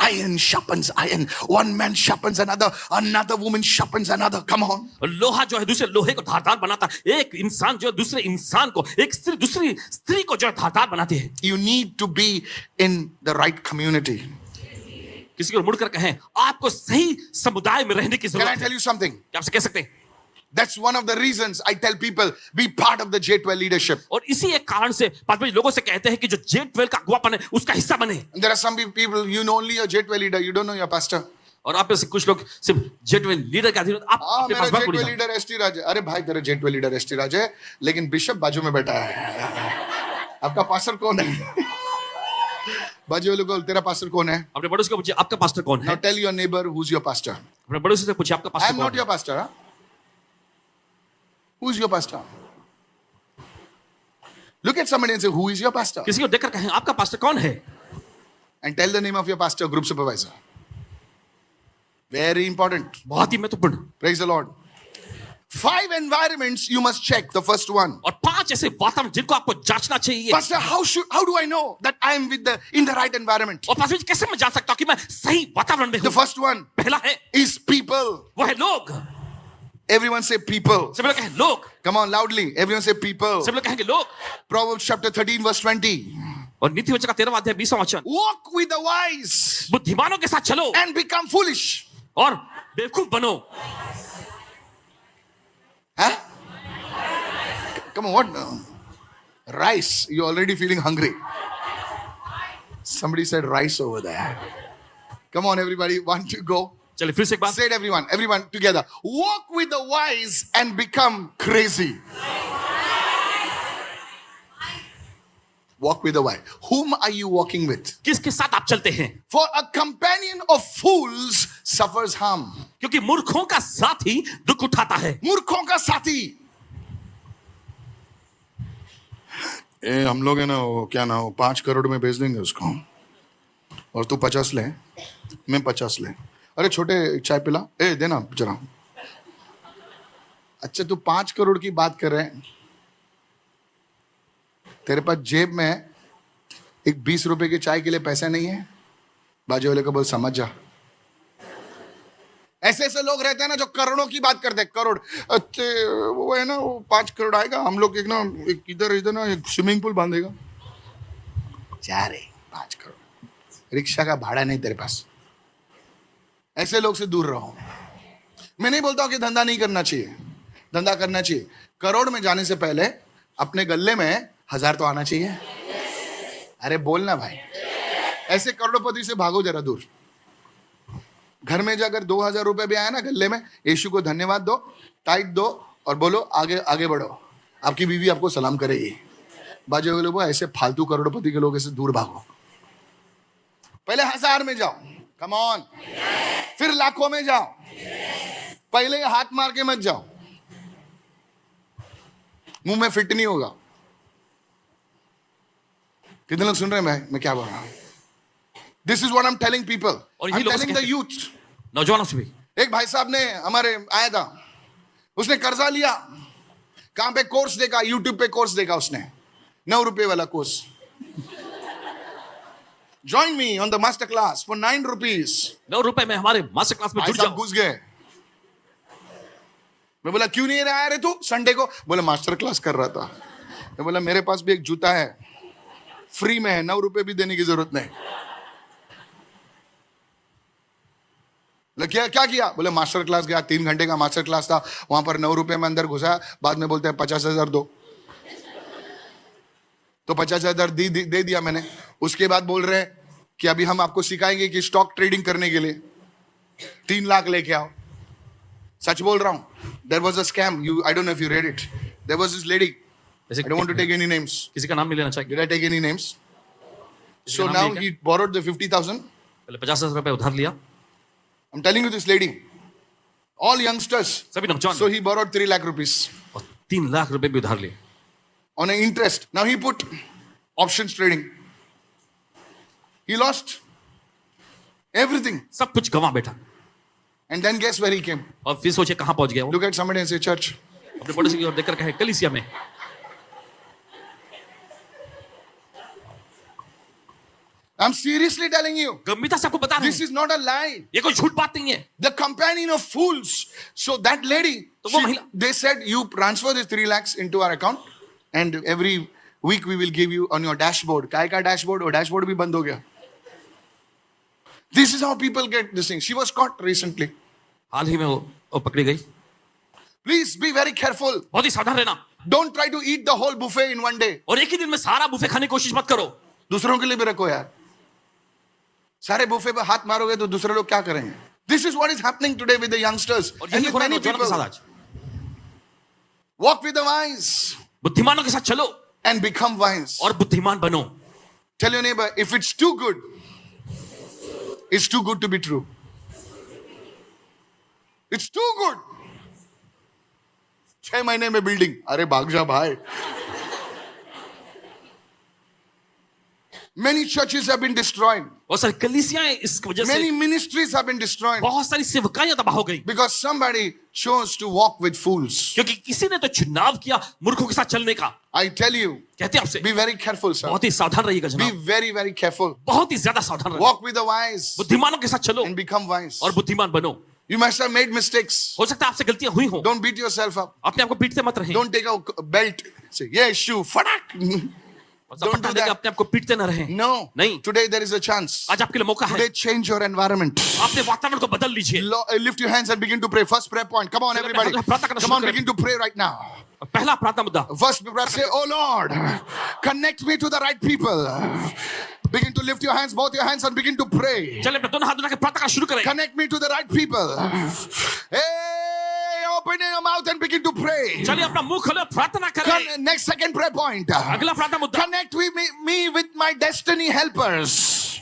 Iron sharpens iron. One man sharpens another. Another woman sharpens another. Come on. और लोहा जो है दूसरे लोहे को धारदार बनाता है, एक इंसान जो है दूसरे इंसान को, एक स्त्री दूसरी स्त्री को जो है धारदार बनाती है. You need to be in the right community. किसी को मुड़कर कहें, आपको सही समुदाय में रहने की Can I जरूरत है. tell you something? क्या आपसे कह सकते हैं? That's one of the reasons I tell people be part of the J12 leadership. और इसी एक कारण से पासवान जी लोगों से कहते हैं कि जो J12 का अगुवापन है उसका हिस्सा बने. And there are some people, you know only a J12 leader, you don't know your pastor. और आप में से कुछ लोग सिर्फ J12 लीडर के अधीन, आप हाँ अपने मेरा पास J12 लीडर एसटी राज है. अरे भाई तेरा J12 लीडर एसटी राज है, लेकिन बिशप बाजू में बैठा है. आपका पास्टर कौन है? बाजू वाले को तेरा पास्टर कौन है? अपने पड़ोसी को पूछिए आपका पास्टर कौन है. Now tell your neighbor who's your pastor. अपने पड़ोसी से पूछिए आपका I पास्टर am कौन not है. your pastor. Huh? Who's your pastor? Look at somebody and say, who is your pastor? किसी को देखकर कहें आपका पास्टर कौन है. And tell the name of your pastor, group supervisor. Very important. बहुत ही महत्वपूर्ण. Praise the Lord. 5 environments you must check. The first one. और 5 ऐसे वातावरण जिनको आपको जांचना चाहिए. Pastor, how do I know that I am in the right environment? और पासवान जी कैसे मैं जान सकता हूं कि मैं सही वातावरण में The हूं. first one पहला है is people. वो है लोग. Everyone say people. सब लोग कहें लोग. Come on, loudly. Everyone say people. सब लोग कहेंगे लोग. Proverbs chapter 13 verse 20. और नीति वचन का 13वां अध्याय 20वां वचन. Walk with the wise बुद्धिमानों के साथ चलो and become foolish. और बेवकूफ बनो. Huh? Come on, what? Rice. You're already feeling hungry. Somebody said rice over there. Come on, everybody. 1, 2, go. चलिए फिर से एक बार. Say it, everyone. Everyone together. Walk with the wise and become crazy. Walk with the wise. Whom are you walking with? किसके साथ आप चलते हैं. For a companion of fools suffers harm. क्योंकि मूर्खों का साथी दुख उठाता है. मूर्खों का साथी. हम लोग है ना वो क्या ना वो 5 करोड़ में बेच देंगे उसको, और तू 50 ले, मैं 50 ले. अरे छोटे चाय पिला, देना जरा. अच्छा तू 5 करोड़ की बात कर रहे हैं, तेरे पास जेब में एक 20 रुपए की चाय के लिए पैसा नहीं है. बाजू वाले को बोल समझ जा. ऐसे ऐसे लोग रहते हैं ना जो करोड़ों की बात करते हैं. करोड़ अच्छे वो है ना वो 5 करोड़ आएगा, हम लोग एक ना इधर ना एक स्विमिंग पूल बांधेगा. जा रे 5 करोड़, रिक्शा का भाड़ा नहीं तेरे पास. ऐसे लोग से दूर रहो. मैं नहीं बोलता हूं कि धंधा नहीं करना चाहिए, धंधा करना चाहिए. करोड़ में जाने से पहले अपने गले में 1000 तो आना चाहिए. अरे बोलना भाई. ऐसे करोड़पति से भागो जरा दूर. घर में जो अगर 2000 रुपए भी आया ना गले में, यीशु को धन्यवाद दो, टाइट दो और बोलो आगे आगे बढ़ो. आपकी बीवी आपको सलाम करेगी. बाजू वाले बोलो ऐसे फालतू करोड़पति के लोग ऐसे दूर भागो. पहले 1000 में जाओ. Come on. फिर लाखों में जाओ. पहले हाथ मार के मत जाओ, मुंह में फिट नहीं होगा. कितने लोग सुन रहे हैं मैं क्या बोल रहा हूं? This is what I am telling people. और आई यही एम लोग टेलिंग द यूथ. नौजवानों से भी. एक भाई साहब ने हमारे आया था, उसने कर्जा लिया. कहां पे? कोर्स देखा, यूट्यूब पे कोर्स देखा उसने, 9 रुपए वाला course. Join me on the master class for 9 rupees. 9 रुपए में हमारे मास्टर क्लास में भाई जुड़ साहब जाओ. घुस गए. मैं बोला क्यों नहीं आया रे तू संडे को? बोले मास्टर क्लास कर रहा था. मैं बोला मेरे पास भी एक जूता है, फ्री में है, 9 रुपए भी देने की जरूरत नहीं. क्या क्या किया? बोले मास्टर क्लास गया, 3 घंटे का मास्टर क्लास था. वहां पर 9 रुपए में अंदर घुसा. बाद में बोलते हैं 50,000 दो. तो 50,000 दे दिया मैंने. उसके बाद बोल रहे हैं कि अभी हम आपको सिखाएंगे कि स्टॉक ट्रेडिंग करने के लिए 3 लाख लेके आओ. सच बोल रहा हूं. There was a scam. I don't know if you read it. There was this lady. ऐसे I don't want to take any names. किसी का नाम नहीं लेना चाहिए. Did I take any names? So नाम now नहीं he borrowed the 50,000. पहले 50,000 रुपए उधार लिया. I'm telling you this lady. All youngsters. सभी नौजवान. So he borrowed 3 lakh rupees और 3 लाख रुपए भी उधार लिए. on an interest. Now he put options trading. He lost everything. सब कुछ गंवा बैठा. And then guess where he came? और फिर सोचे कहां पहुंच गया वो. Look at somebody and say church. अपने पड़ोसी की ओर देखकर कहे कलीसिया में. I'm seriously telling you. गंभीरता से आपको बता रहे This हैं, is not a lie. ये कोई झूठ बात नहीं है. The companion of fools. So that lady, तो वो महिला- they said, you transfer this 3 lakhs into our account and every week we will give you on your dashboard. काय का dashboard? और dashboard भी बंद हो गया. This is how people get this thing. She was caught recently. हाल ही में वो पकड़ी गई. Please be very careful. बहुत ही सावधान रहना. Don't try to eat the whole buffet in one day. और एक ही दिन में सारा बुफे खाने की कोशिश मत करो. दूसरों के लिए भी रखो यार. सारे बुफे पे हाथ मारोगे तो दूसरे लोग क्या करेंगे? This is what is happening today with the youngsters और and यही with हो रहा है many नौजवानों के साथ people. आज. Walk with the wise बुद्धिमानों के साथ चलो and become wise. और बुद्धिमान बनो. Tell your neighbor, if it's too good, it's too good to be true. It's too good. 6 महीने में बिल्डिंग. अरे भाग जा भाई. Many churches have been destroyed. बहुत सारी कलीसियाएं इस वजह Many से, ministries have been destroyed बहुत सारी सेवकाइयां तबाह हो गई. because somebody chose to walk with fools. क्योंकि किसी ने तो चुनाव किया मूर्खों के साथ चलने का. I tell you, कहते हैं आपसे, be very careful, sir. बहुत ही सावधान रहिएगा Be जनाब. very, very careful. बहुत ही ज्यादा सावधान रहिए. Walk with the wise बुद्धिमानों के साथ चलो and become wise. और बुद्धिमान बनो. You must have made mistakes. हो सकता है आपसे गलतियां हुई हो. Don't beat yourself up. अपने आप को पीटते मत रहें. Don't take a belt. Say, yeah, shoe, fadak. और don't do पट्टा लेके that. अपने आप को पीटते न रहें. No. नहीं. Today there is a chance. आज आपके लिए मौका है. Today change your environment. अपने वातावरण को बदल लीजिए. Lift your hands and begin to pray. First prayer point. Come on, everybody. Come on, begin to pray right now. पहला प्रार्थना मुद्दा. First prayer, say, oh Lord, connect me to the right people. Begin to lift your hands, both your hands, and begin to pray. चलिए अपने दोनों हाथ उठा के प्रार्थना शुरू करें. Connect me to the right people. Hey, open your mouth and begin to pray. चलिए अपना मुंह खोलो प्रार्थना करें. Next second prayer point. अगला प्रार्थना मुद्दा. Connect me with my destiny helpers.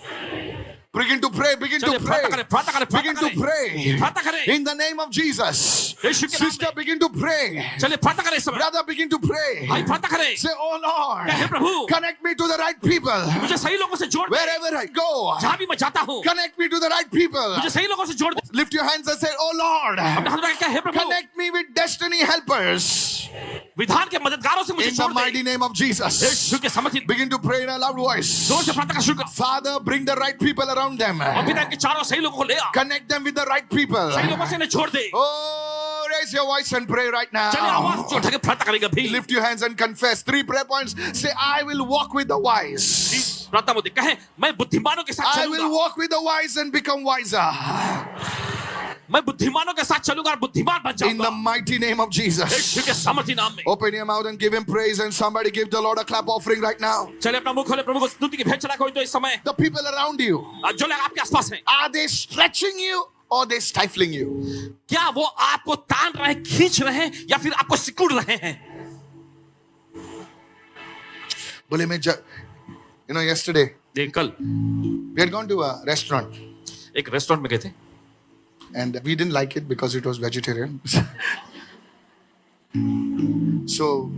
Begin to pray, begin to चलिए pray. प्रार्थना करें. Begin to pray. प्रार्थना करें. In the name of Jesus. यीशु के नाम Sister, में. begin to pray. चलिए प्रार्थना करें इस समय. Brother, begin to pray. भाई प्रार्थना करें. Say, oh Lord, hey Prabhu, connect me to the right people. मुझे सही लोगों से जोड़ दे. Wherever I go, जहाँ भी मैं जाता हूँ, connect me to the right people. मुझे सही लोगों से जोड़ दे. Lift your hands and say, oh Lord, अपने हाथ उठा के हे प्रभु, connect me with destiny helpers. विधान के मददगारों से मुझे In the जोड़ दे. mighty name of Jesus. यीशु के समर्थित Begin to pray in a loud voice. जोर से प्रार्थना शुरू कर. Father, bring the right people around them. और पिता के चारों सही लोगों को ले आ. Connect them with the right people. सही लोगों से इन्हें जोड़ दे. Oh, raise your voice and pray right चलिए now. आवाज जो उठा के प्रार्थना करेंगे भी. Lift your hands and confess. 3 prayer points. Say, I will walk with the wise. प्रार्थना मुद्दे कहें, मैं बुद्धिमानों के साथ I will चलूंगा. walk with the wise and become wiser. मैं बुद्धिमानों के साथ चलूंगा और बुद्धिमान बन In the जाऊंगा. mighty name of Jesus. यीशु के सामर्थी नाम में. Open your mouth and give him praise, and somebody give the Lord a clap offering right now. चलिए अपना मुंह खोले, प्रभु को स्तुति की भेंट चढ़ा कोई तो इस समय. The people around you, जो लोग आपके आसपास हैं, are they stretching you or they stifling you? क्या वो आपको तान रहे हैं, खींच रहे हैं, या फिर आपको सिकुड़ रहे हैं? बोले मैं yesterday देख कल we had gone to a restaurant एक रेस्टोरेंट में गए थे. and we didn't like it because it was vegetarian. So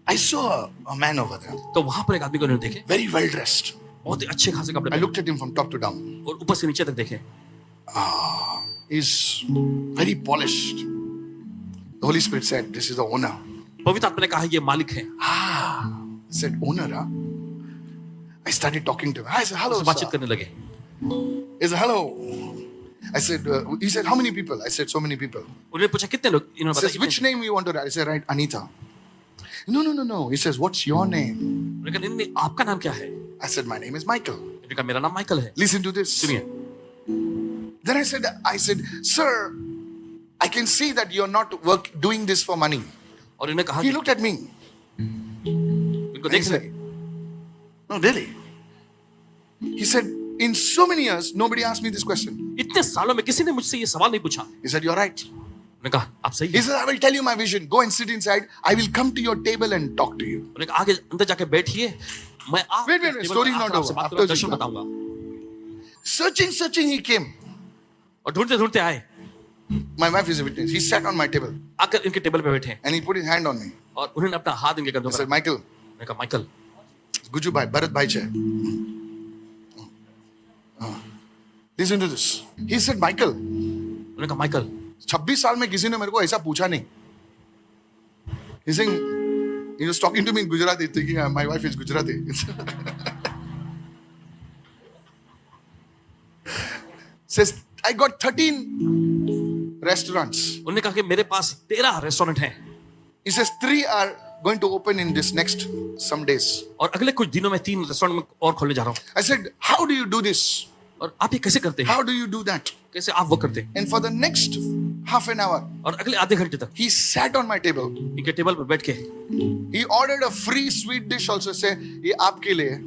I saw a man over there, तो वहां पर एक आदमी को उन्होंने देखे, very well dressed. बहुत ही अच्छे खासे कपड़े I पहने looked at him from top to down. और ऊपर से नीचे तक देखे. He's very polished. The Holy Spirit said, this is the owner. पवित्र आत्मा ने कहा ये मालिक है. I said, owner, huh? I started talking to him. I said, hello, उससे बातचीत sir. करने लगे. He said, hello. I said, he said, how many people? I said, so many people. उन्होंने पूछा कितने लोग. He इन्होंने says, बताया which name you want to write? I said, write Anita. No. He says, what's your name? उन्होंने कहा नहीं, आपका नाम क्या है? I said, my name is Michael. उन्होंने कहा मेरा नाम माइकल है. Listen to this. सुनिए. Then I said, sir, I can see that you're not doing this for money. और इन्होंने कहा He कि looked at me. इनको And he देख said, ले. no, really. He said, in so many years, nobody asked me this question. इतने सालों में किसी ने मुझसे ये सवाल नहीं पूछा. He said, you're right. उन्होंने कहा आप सही He हैं. said, I will tell you my vision. Go and sit inside. I will come to your table and talk to you. उन्होंने कहा आगे अंदर जाके बैठिए, मैं आप Wait, story is not over. आपसे After दर्शन this, बताऊंगा. Searching, he came. और ढूंढते ढूंढते आए, My wife is a witness. He sat on my table आकर इनके टेबल पे बैठे and he put his hand on me. और उन्होंने अपना हाथ इनके कंधों I पर said, Michael, मैंने कहा Michael, Guju bhai, Bharat bhai che. Listen to this. He said, Michael, उन्होंने कहा माइकल 26 साल में किसी ने मेरे को ऐसा पूछा नहीं. He's saying, he was talking to me in Gujarati, thinking my wife is Gujarati. Says, I got 13 restaurants. उन्होंने कहा कि मेरे पास 13 रेस्टोरेंट हैं He says, 3 are going to open in this next some days. और अगले कुछ दिनों में 3 रेस्टोरेंट में और खोलने जा रहा हूँ। I said, how do you do this? और आप ये कैसे करते हैं? How do you do that? कैसे आप वो करते हैं? And for the next half an hour, और अगले आधे घंटे तक he sat on my table. इनके टेबल पर बैठ के He ordered a free sweet dish also. Say, ये आपके लिए,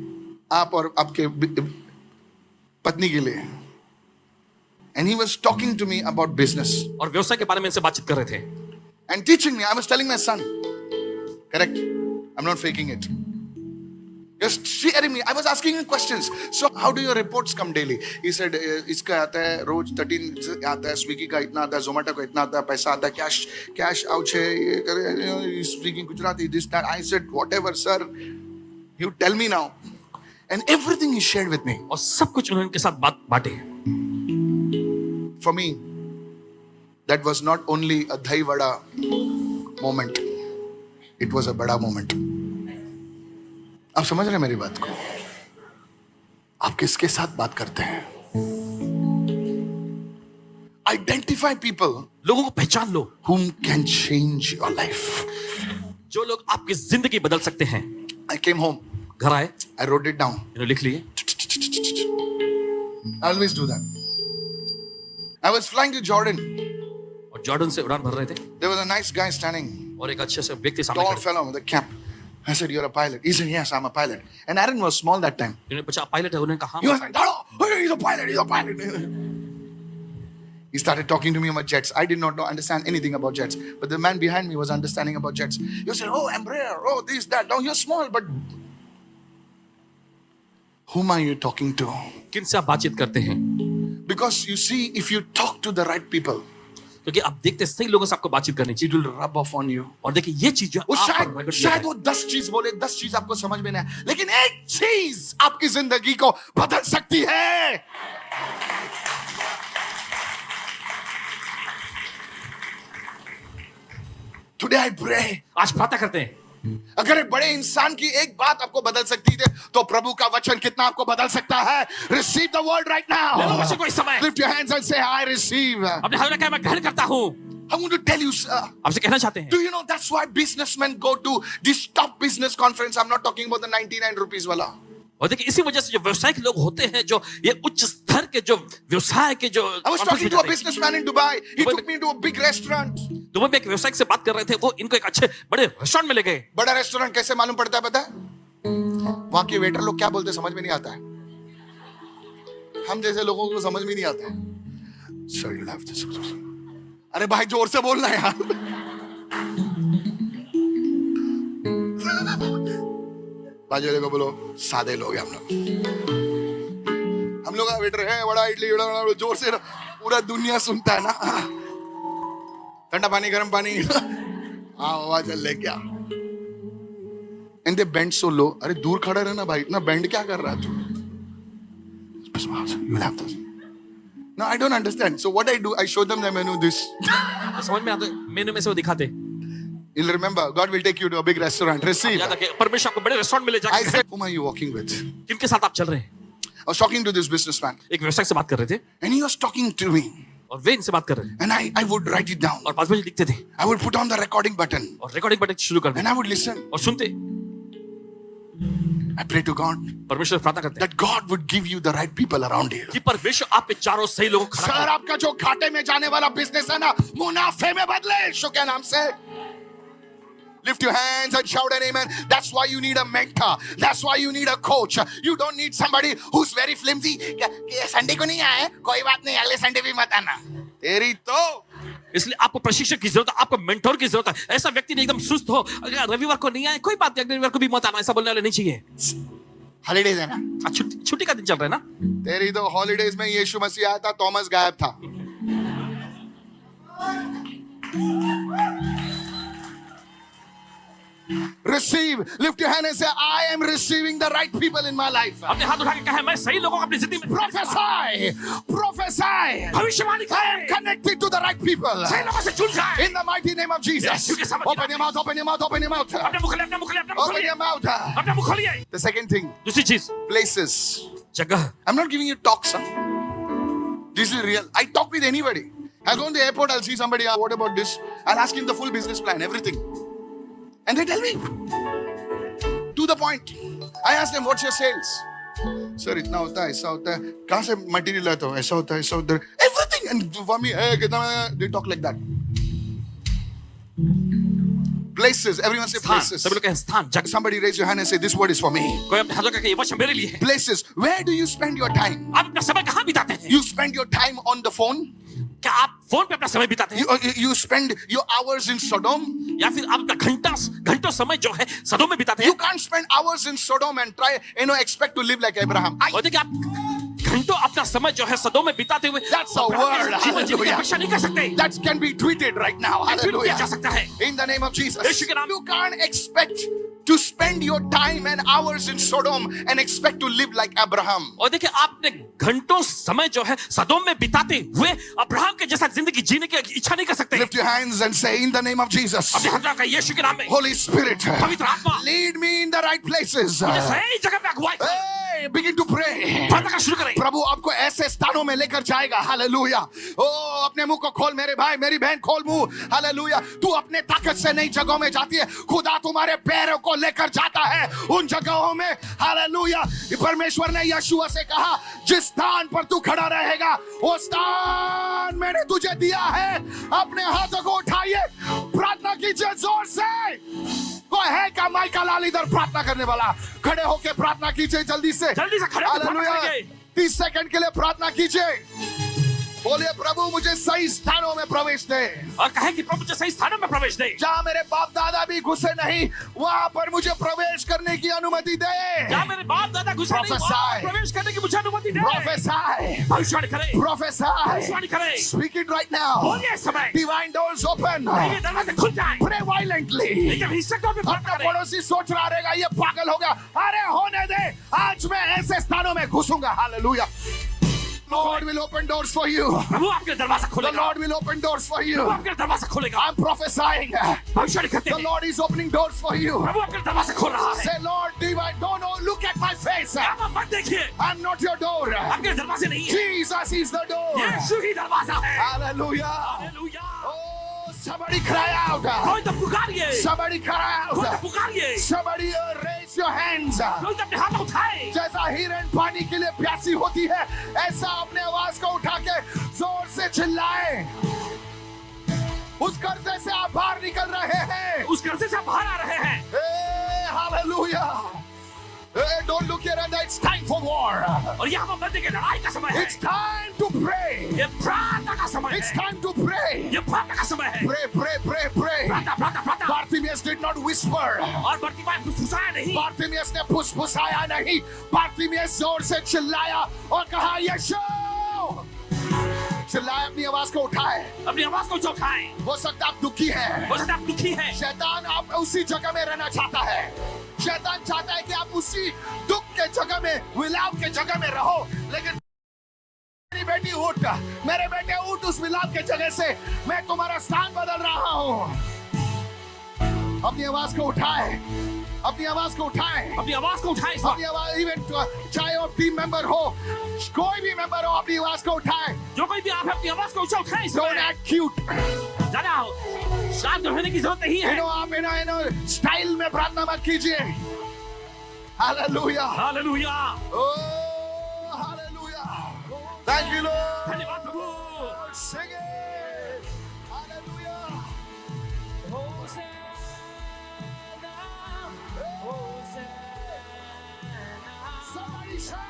आप और आपके पत्नी के लिए. And he was talking to me about business और व्यवसाय के बारे में इनसे बातचीत कर रहे थे and teaching me. I was telling my son, correct? I'm not faking it. Just sharing me. I was asking him questions. So how do your reports come daily? He said, इसका आता है रोज 13 आता है, स्विगी का इतना आता है, जोमेटो का इतना आता है, पैसा आता है, cash out है, ये करे, speaking Gujarati, this that. I said, whatever, sir. You tell me now. And everything he shared with me. और सब कुछ उन्होंने इनके साथ बात बांटे। For me, that was not only a dahi vada moment. It was a bada moment. आप समझ रहे हैं मेरी बात को? आप किसके साथ बात करते हैं? Identify people लोगों को पहचान लो whom can change your life. जो लोग आपकी जिंदगी बदल सकते हैं। I came home. घर आए, I wrote it down. इन्होंने लिख लिए। I always do that. I was flying to Jordan. और जॉर्डन से उड़ान भर रहे थे There was a nice guy standing, और एक अच्छे से व्यक्ति सामने tall खड़े। fellow with a cap. I said, "You're a pilot." He said, "Yes, I'm a pilot." And Aaron was small that time. इन्होंने पूछा आप पायलट है? उन्होंने कहा He was like, "Dado, hey, he's a pilot. He's a pilot." He started talking to me about jets. I did not understand anything about jets, but the man behind me was understanding about jets. He said, "Oh, Embraer. Oh, this, that. Oh, you're small, but whom are you talking to?" किनसे आप बातचीत करते हैं? Because you see, if you talk to the right people, क्योंकि आप देखते हैं सही लोगों से आपको बातचीत करनी चाहिए it will rub off on you. और देखिए ये चीज जो वो आप पर शायद प्रकट शायद होती वो 10 चीज बोले, 10 चीज आपको समझ में नहीं आए, लेकिन एक चीज आपकी जिंदगी को बदल सकती है. Today I pray. है। आज प्रार्थना करते हैं अगर एक बड़े इंसान की एक बात आपको बदल सकती है, तो प्रभु का वचन कितना आपको बदल सकता है. Receive the word right ले लो now. वचन को इस समय Lift your hands and say, I receive. अपने हाथ में क्या मैं ग्रहण करता हूँ। I want to tell you, sir. आपसे कहना चाहते हैं Do you know that's why businessmen go to this top business conference? I'm not talking about the 99 rupees wala. और देखिए इसी वजह से जो व्यवसायिक लोग होते हैं जो ये उच्च स्तर के जो व्यवसाय के जो I was talking to a businessman in Dubai. He took me to a big restaurant. Dubai में एक व्यवसायिक से बात कर रहे थे, वो इनको एक अच्छे बड़े रेस्टोरेंट में ले गए। बड़ा रेस्टोरेंट कैसे मालूम पड़ता है पता है? वहां के वेटर लोग क्या बोलते समझ में नहीं आता है. हम जैसे लोगों को समझ में नहीं आता है. Sir, you'll have this. अरे भाई जोर से बोलना यार. बाजू वाले को बोलो सादे लोग हैं हम लोग का वेटर है बड़ा इडली बड़ा जोर से पूरा दुनिया सुनता है ना. ठंडा पानी गरम पानी हाँ आवाज ले क्या. एंड दे बेंड सो लो. अरे दूर खड़ा रहना भाई, इतना बेंड क्या कर रहा है तू. You'll have this. No, I don't understand. So what I do, I show them the menu. This. समझ में आता मेनू में से वो दिखाते। You'll remember, God will take you to a big restaurant. Receive. याद रखिए परमेश्वर आपको बड़े रेस्टोरेंट में ले I जाकर said, whom are you walking with? किनके साथ आप चल रहे हैं? I was talking to this businessman, एक व्यवसायिक से बात कर रहे थे and he was talking to me, और वे इनसे बात कर रहे थे and I would write it down. और पास में लिखते थे I would put on the recording button, और रिकॉर्डिंग बटन शुरू कर and दें I would listen. और सुनते। I pray to God परमेश्वर से प्रार्थना करते हैं that God would give you the right people around you. कि परमेश्वर आपके चारों सही लोगों को खड़ा सर करे। आपका जो घाटे में जाने वाला बिजनेस है ना, मुनाफे में बदले यीशु के नाम से. Lift your hands and shout an amen. That's why you need a mentor. That's why you need a coach. You don't need somebody who's very flimsy. Sunday को नहीं आए, कोई बात नहीं, अगले संडे भी मत आना. तेरी तो इसलिए आपको प्रशिक्षक की जरूरत है, आपको मेंटोर की जरूरत है। ऐसा व्यक्ति नहीं एकदम सुस्त हो, अगर रविवार को नहीं आए कोई बात नहीं, अगले रविवार को भी मत आना, ऐसा बोलने वाले नहीं चाहिए। हॉलीडेज है ना, आज छुट्टी का दिन चल रहा है ना। तेरी तो हॉलीडेज में यीशु मसीह आया था, थॉमस गायब था. Receive. Lift your hand and say, I am receiving the right people in my life. अपने हाथ उठा के कहे मैं सही लोगों को अपनी जिंदगी में Prophesy. Prophesy. भविष्यवाणी I am connected to the right people. सही लोगों से जुड़ जाए। In the mighty name of Jesus. Yes, you can say it. Open your mouth, open your mouth, open your mouth. अपने मुख खोलिए, अपने मुख खोलिए, अपने मुख Open खोलिए, your mouth. अपने मुख खोलिए। The second thing, दूसरी चीज places. जगह। I'm not giving you talks. Huh? This is real. I talk with anybody. I'll go to the airport, I'll see somebody, what about this? I'll ask him the full business plan, everything. And they tell me. To the point. I ask them, what's your sales? Sir, इतना होता है, ऐसा होता है. कहाँ से material लाता हो? ऐसा होता है, ऐसा होता है. Everything. And for me, hey, कितना, they talk like that. Places. Everyone say स्थान, places. सभी लोग कहें स्थान, जगह. Somebody raise your hand and say, this word is for me. कोई अपने हाथों का ये वचन मेरे लिए है. Places. Where do you spend your time? आप अपना समय कहाँ बिताते हैं? You spend your time on the phone? क्या आप फोन पे अपना समय बिताते हैं? You spend your hours in Sodom? या फिर आप अपना घंटों समय जो है सदोम में बिताते हैं? You can't spend hours in Sodom and try, expect to live like Abraham. और देखिए आप घंटों अपना समय जो है सदोम में बिताते हुए That's a word. जीवन जीने की अपेक्षा नहीं कर सकते. That can be tweeted right now. Tweet किया जा Hallelujah. सकता है. In the name of Jesus. यीशु के नाम. You can't expect to spend your time and hours in Sodom and expect to live like Abraham. और देखिए आपने घंटों समय जो है सदोम में बिताते हुए अब्राहम के जैसा जिंदगी जीने की इच्छा नहीं कर सकते. Lift your hands and say, in the name of Jesus. अपने हाथ रखा यीशु के नाम में. Holy Spirit, पवित्र आत्मा, lead me in the right places. मुझे सही जगह पे अगुवाई कर. Hey, begin to pray. प्रार्थना करना शुरू करें. प्रभु आपको ऐसे स्थानों में लेकर जाएगा. हालेलुया. ओ अपने मुंह को खोल मेरे भाई, मेरी बहन, खोल मुंह. हालेलुया. तू अपने ताकत से नई जगहों में जाती है. खुदा तुम्हारे पैरों को लेकर जाता है उन जगहों में. हालेलुया. परमेश्वर ने यशुआ से कहा, जिस स्थान पर तू खड़ा रहेगा वो स्थान मैंने तुझे दिया है. अपने हाथों को उठाइए, प्रार्थना कीजिए जोर से. कोई है क्या माइकल लाल इधर प्रार्थना करने वाला? खड़े होके प्रार्थना कीजिए जल्दी से. जल्दी से खड़े होकर प्रार्थना हालेलुया. करेंगे. 30 सेकंड के लिए प्रार्थना कीजिए. बोलिए, प्रभु मुझे सही स्थानों में प्रवेश दे. और कहे कि प्रभु मुझे सही स्थानों में प्रवेश दे. जहाँ मेरे बाप दादा भी घुसे नहीं, वहाँ पर मुझे प्रवेश करने की अनुमति दे. जहाँ मेरे बाप दादा घुसे नहीं, वहाँ Prophesy. प्रवेश करने की मुझे अनुमति दे. Prophesy. भविष्यवाणी करें. Prophesy. भविष्यवाणी करें. Speak it right now. बोलिए इस समय. Divine doors open. ये दरवाजे खुल जाए. Pray violently. लेकिन हिस्से को भी प्रार्थना अपना करें. पड़ोसी सोच रहा रहेगा ये पागल हो गया. अरे होने दे, आज मैं ऐसे स्थानों में घुसूंगा. Hallelujah. Lord will open doors for you. प्रभु आपके दरवाजा The खोलेगा. Lord will open doors for Prabhu you. आपके दरवाजा खोलेगा. I'm prophesying. भविष्यवाणी करते The हैं. Lord is opening doors for you. प्रभु आपके दरवाजा खोल रहा है. Say, Lord, divine, don't look at my face. आप मत देखिए. I'm not your door. आपके दरवाजे नहीं है. Jesus is the door. यीशु ही दरवाजा है. Hallelujah. Hallelujah. Oh, somebody cry out. कोई तो पुकारिए. Somebody cry कोई तो out. पुकारिए. Somebody raise your hands. कोई तो अपने हाथ उठाए. जैसा हिरन पानी के लिए प्यासी होती है, ऐसा अपने आवाज को उठा के जोर से चिल्लाए. उस कर्जे से आप बाहर निकल रहे हैं. उस कर्जे से बाहर आ रहे हैं. Hey, hallelujah. Hey, don't look here and it's time for war. और यहाँ पर बंदे के लड़ाई का समय है. It's time to pray. ये प्रार्थना का समय It's है. time to pray. ये प्रार्थना का समय है. Pray, pray, pray, pray. प्रार्थना प्रार्थना प्रार्थना. Bartimaeus did not whisper. और बर्तिमाई फुसफुसाया नहीं. Bartimaeus ने फुसफुसाया नहीं. Bartimaeus जोर से चिल्लाया और कहा, यीशु. चिल्लाए, अपनी आवाज को उठाए. अपनी आवाज को चौंकाए. हो सकता है आप दुखी हैं. हो सकता है आप दुखी हैं. शैतान आप उसी जगह में रहना चाहता है. शैतान चाहता है कि आप उसी दुख के जगह में, विलाप के जगह में रहो. लेकिन मेरी बेटी उठ, मेरे बेटे उठ, उस विलाप के जगह से मैं तुम्हारा स्थान बदल रहा हूँ. अपनी आवाज को उठाए. अपनी आवाज को उठाए. अपनी आवाज को उठाए. अपनी आवाज, इवन चाहे आप टीम मेंबर हो, कोई भी मेंबर हो, अपनी आवाज को उठाए. जो कोई भी आप अपनी आवाज को ऊंचा उठाए. Don't act cute. ज़्यादा शांत रहने की जरूरत नहीं है. आप स्टाइल में प्रार्थना मत कीजिए. Hallelujah. Hallelujah. Oh, hallelujah. Thank you, Lord. धन्यवाद प्रभु. Sing it. Hallelujah. Somebody shout.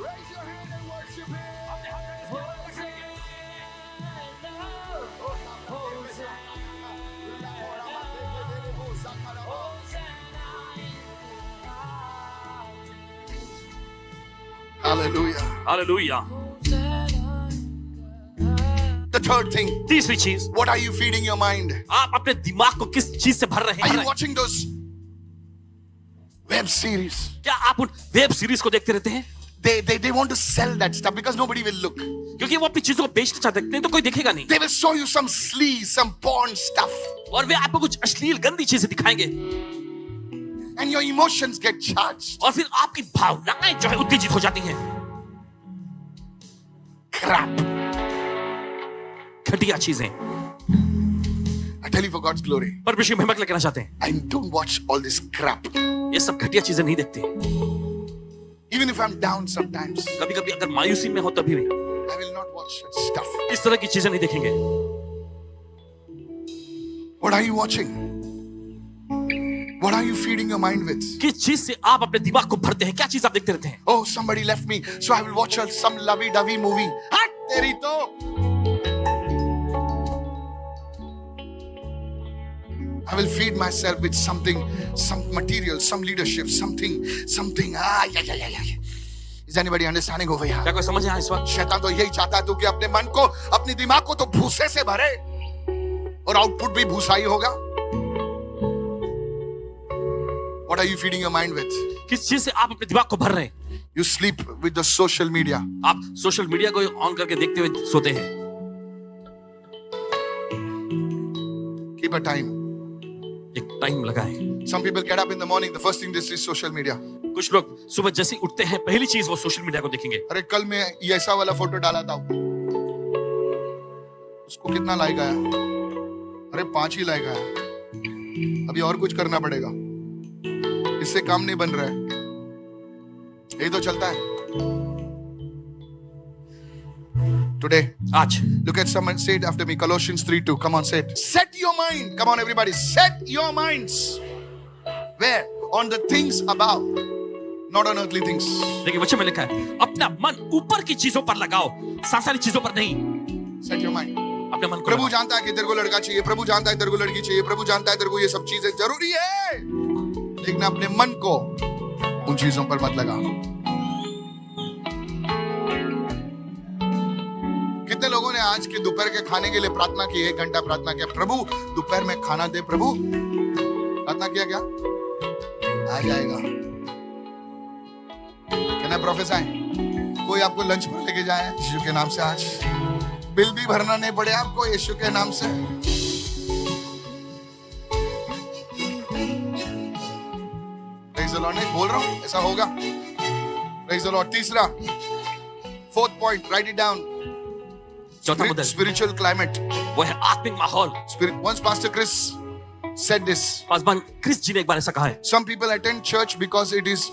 Raise your hand and worship Him. Hallelujah. Hallelujah. The third thing, तीसरी चीज, what are you feeding your mind? आप अपने दिमाग को किस चीज से भर रहे Are you हैं? watching those web series? क्या आप उन वेब सीरीज को देखते रहते हैं? They want to sell that stuff because nobody will look. क्योंकि वो अपनी चीजों को बेचना चाहते हैं, नहीं तो कोई देखेगा नहीं। They will show you some sleaze, some porn stuff. और वे आपको कुछ अश्लील गंदी चीजें दिखाएंगे, And your emotions get charged. और फिर आपकी भावनाएं जो है उत्तेजित हो जाती हैं। Crap. घटिया चीजें। I tell you for God's glory. परमेश्वर की महिमा के लिए कहना चाहते हैं, I don't watch all this crap. ये सब घटिया चीजें नहीं देखते। Even if I'm down sometimes, कभी कभी अगर मायूसी में हो तभी भी I will not watch such stuff. इस तरह की चीजें नहीं देखेंगे। What are you watching? What are you feeding your mind with? किस चीज से आप अपने दिमाग को भरते हैं? क्या चीज आप देखते रहते हैं? Oh, somebody left me, so I will watch some lovey-dovey movie. Hat teri to. I will feed myself with something, some material, some leadership, something. Yeah. Is anybody understanding over here? क्या कोई समझ आया इस वक्त? शैतान तो यही चाहता है तू कि अपने मन को, अपने दिमाग को तो भूसे से भरे और आउटपुट भी भूसा ही होगा। What are you feeding your mind with? किस चीज से आप अपने दिमाग को भर रहे हैं? You sleep with the social media. आप सोशल मीडिया को ऑन करके देखते हुए सोते हैं। Keep a time. एक टाइम लगाएं। Some people get up in the morning, the first thing they see is social media. कुछ लोग सुबह जैसे ही उठते हैं पहली चीज वो सोशल मीडिया को देखेंगे। अरे कल मैं ये ऐसा वाला फोटो डाला था, उसको कितना लाइक आया? अरे 5 ही लाइक आया। अभी और कुछ करना पड़ेगा, इससे काम नहीं बन रहा है। यही तो चलता है। Today, आज look at someone, say it after me. Colossians 3:2. Come on, say it. Set your mind. Come on, everybody. Set your minds. Where? On the things above, not on earthly things. देखिए वचन में लिखा है, अपना मन ऊपर की चीजों पर लगाओ, सांसारिक चीजों पर नहीं। Set your mind. अपने मन को प्रभु लगाओ। जानता है कि तेरे को लड़का चाहिए, प्रभु जानता है तेरे को लड़की चाहिए, प्रभु जानता है तेरे को ये सब चीजें जरूरी है, लेकिन अपने मन को उन चीजों पर मत लगा। कितने लोगों ने आज के दोपहर के खाने के लिए प्रार्थना की? 1 घंटा प्रार्थना किया, प्रभु दोपहर में खाना दे प्रभु। प्रार्थना किया क्या? आ जाएगा। Can I prophesy? कोई आपको लंच पर लेके जाए यीशु के नाम से, आज बिल भी भरना नहीं पड़े आपको यीशु के नाम से। Praise the Lord, नहीं बोल रहा हूं, ऐसा होगा। Praise the Lord। तीसरा, 4th point, write it down. चौथा मुद्दा Spiritual climate. वो है आत्मिक माहौल। Once Pastor Chris said this. Pastor Chris ji ने एक बार ऐसा कहा है, Some people attend church because it is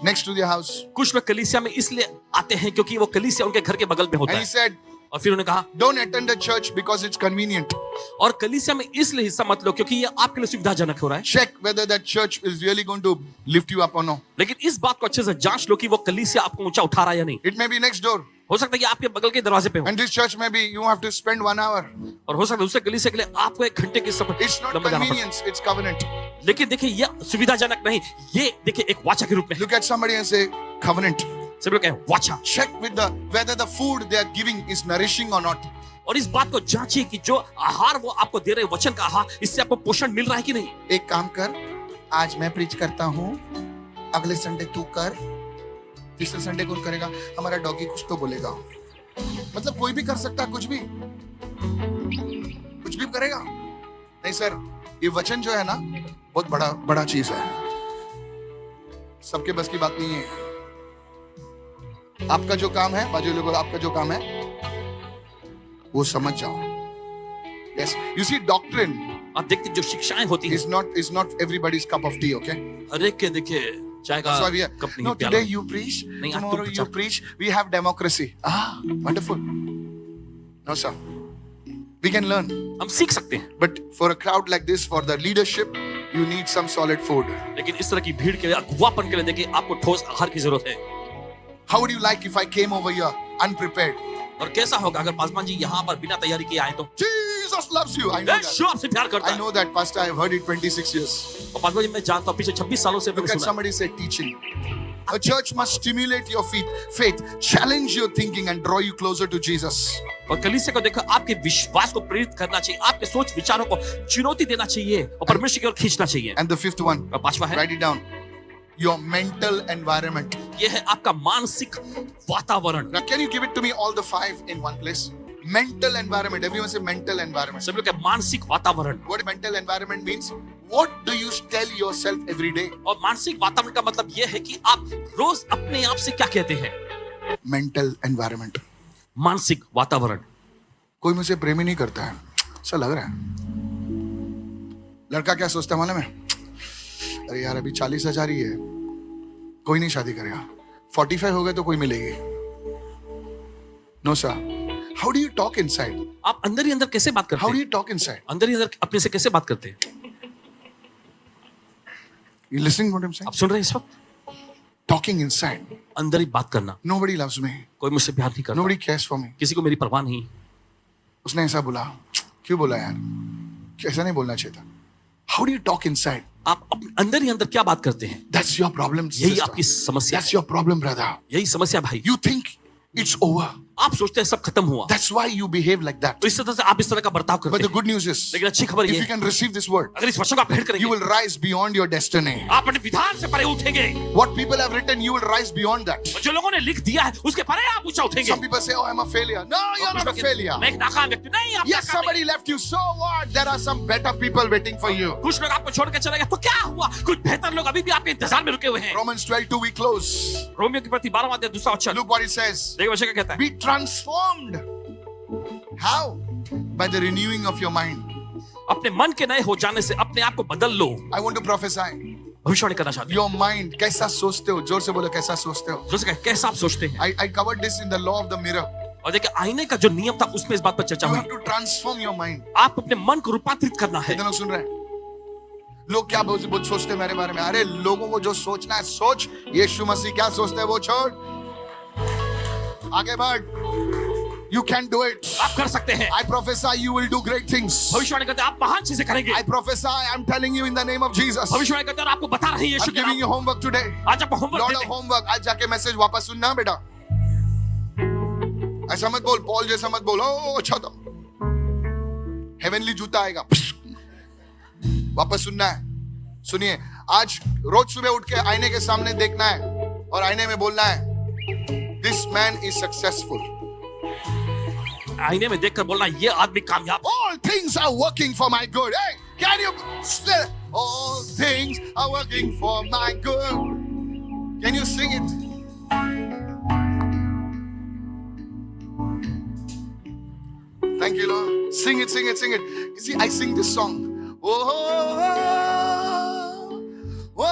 next to their house. कुछ लोग कलीसिया में इसलिए आते हैं क्योंकि वो कलीसिया उनके घर के बगल में होता And he है। said, और फिर उन्होंने कहा, don't attend the church because it's convenient. और कलीसिया में इसलिए हिस्सा मत लो क्योंकि ये आपके लिए सुविधाजनक हो रहा है। Check whether that church is really going to lift you up or no. लेकिन इस बात को अच्छे से जांच लो कि वो कलीसिया आपको ऊंचा उठा रहा है या नहीं। It may be next door. हो सकता है कि आपके बगल के दरवाजे पे हो, And this church maybe you have to spend 1 hour. और हो सकता है दूसरे कलीसिया के लिए आपको 1 घंटे के सफर It's not लंबा जाना पड़े। convenience, it's covenant. लेकिन देखिए ये सुविधाजनक नहीं, ये देखिए एक वाचा के रूप में है। Look at somebody and say, covenant. सभी लोग कहें वाचा। Check with whether the food they are giving is nourishing or not. और इस बात को जांचिए कि जो आहार वो आपको दे रहे वचन का आहार, इससे आपको पोषण मिल रहा है कि नहीं। एक काम कर, आज मैं प्रीच करता हूँ, अगले संडे तू कर, तीसरे संडे कौन करेगा? हमारा डॉगी कुछ तो बोलेगा। मतलब कोई भी कर सकता है, कुछ भी करेगा। नहीं सर, ये वचन जो है ना बहुत बड़ा चीज है, सबके बस की बात नहीं है। आपका जो काम है, बाजू लोगों, आपका जो काम है वो समझ जाओ। Yes, you see, doctrine आप देखते जो शिक्षाएं होती हैं, is not everybody's cup of tea, okay? हर एक के देखिए चाय का That's why we are, cup नहीं no, प्याला। today you preach, नहीं, आज tomorrow तुम you preach, we have democracy. Ah, wonderful. No sir, we can learn, हम सीख सकते हैं, but for a crowd like this, for the leadership, you need some solid food. लेकिन इस तरह की भीड़ के लिए, अगुवापन के लिए देखिए आपको ठोस आहार की जरूरत है। How would you like if I came over here unprepared? और कैसा होगा अगर पासवान जी यहाँ पर बिना तैयारी किए आए तो? Jesus loves you. I know that. यीशु आपसे प्यार करता I है। know that, Pastor. I've heard it 26 years. और पासवान जी मैं जानता हूँ, पिछले 26 सालों से Look मैंने at सुना। somebody say teaching. A church must stimulate your faith, challenge your thinking, and draw you closer to Jesus. और कलीसिया को देखो आपके विश्वास को प्रेरित करना चाहिए, आपके सोच विचारों को चुनौती देना चाहिए और परमेश्वर की ओर खींचना चाहिए। And the 5th one, और 5वां है write it down. Your mental environment. ये है आपका मानसिक वातावरण। Now, can you give it to me all the five in one place? Mental environment. Everyone say mental environment. सभी लोग मानसिक वातावरण। What mental environment means? What do you tell yourself every day? और मानसिक वातावरण का मतलब यह है कि आप रोज अपने आप से क्या कहते हैं। Mental environment. मानसिक वातावरण। कोई मुझसे प्रेम ही नहीं करता है, ऐसा लग रहा है। लड़का क्या सोचता है मालूम है? अरे यार अभी 40,000 ही है, कोई नहीं शादी करेगा। 45 हो गए तो कोई मिलेगी। No sir. How do you talk inside? आप अंदर ही अंदर कैसे बात करते How do हैं? you talk inside? अंदर ही अंदर अपने से कैसे बात करते हैं? You listening what I'm saying? आप सुन रहे हैं इस वक्त? Talking inside. अंदर ही बात करना। Nobody loves me. कोई मुझसे प्यार नहीं करता, Nobody cares for me. किसी को मेरी परवाह नहीं। उसने ऐसा बोला, क्यों बोला यार? ऐसा नहीं बोलना चाहिए था। How do you talk inside? आप अंदर ही अंदर क्या बात करते हैं? That's your problem, यही sister. आपकी समस्या That's है। your problem, brother. यही समस्या भाई। You think it's over. आप सोचते हैं सब खत्म हुआ, That's why you behave like that. तो इस तरह से आप इस तरह का बर्ताव But करते the हैं। good news is, लेकिन अच्छी खबर if ये you है, can receive this word, अगर इस वचन को आप ग्रहण you करेंगे, will rise beyond your destiny. आप अपने विधान से परे उठेंगे। What people have written, you will rise beyond that. और जो लोगों ने लिख दिया है उसके परे आप ऊंचा उठेंगे। Some people say, oh, I'm a failure. No, you're not a failure. मैं एक नाकाम व्यक्ति नहीं, आप Yes, नाकाम somebody नहीं। left you. So what? There are some better people waiting for you. कुछ लोग आपको छोड़ के चले गए तो क्या हुआ? कुछ बेहतर लोग अभी भी आपके इंतजार में रुके हुए हैं। Romans 12:2 we close. रोमियो की प्रति 12वां अध्याय दूसरा वचन। Look what it says. देखिए वचन क्या कहता है? Be transformed. How? By the renewing of your mind. अपने मन के नए हो जाने से अपने आप को बदल लो। I want to prophesy. भविष्यवाणी करना चाहते Your mind, कैसा सोचते हो? जोर से बोलो, कैसा सोचते हो? हो। जो से कहे, कैसा आप सोचते हैं? I covered this in the law of the mirror. और देखिए आईने का जो नियम था उसमें इस बात पर चर्चा You हुई। have to transform your mind. आप अपने मन को रूपांतरित करना है। कितने लोग सुन रहे हैं? लोग क्या बहुत सोचते हैं मेरे बारे में? अरे लोगों को जो सोचना है सोच, यीशु मसीह क्या सोचते हैं वो छोड़, आगे बढ़। You can do it. आप कर सकते हैं। I prophesy you will do great things. भविष्यवाणी करते हैं आप महान चीजें करेंगे। I prophesy, I'm telling you in the name of Jesus. भविष्यवाणी करते हैं और आपको बता रहे हैं यीशु I'm के giving you नाम। homework today. आज आपको होमवर्क Lot देते of हैं। homework. आज जाके मैसेज वापस सुनना बेटा। ऐसा मत बोल, पॉल जैसा मत बोल। ओ अच्छा था। हेवनली जूता आएगा। वापस सुनना है। सुनिए, आज रोज सुबह उठ के आईने के सामने देखना है और आईने में बोलना है, This man is successful. आईने में देखकर बोलना ये आदमी कामयाब। All things are working for my good. Hey, can you still? All things are working for my good. Can you sing it? Thank you, Lord. Sing it, sing it, sing it. You see, I sing this song. Oh, oh, oh,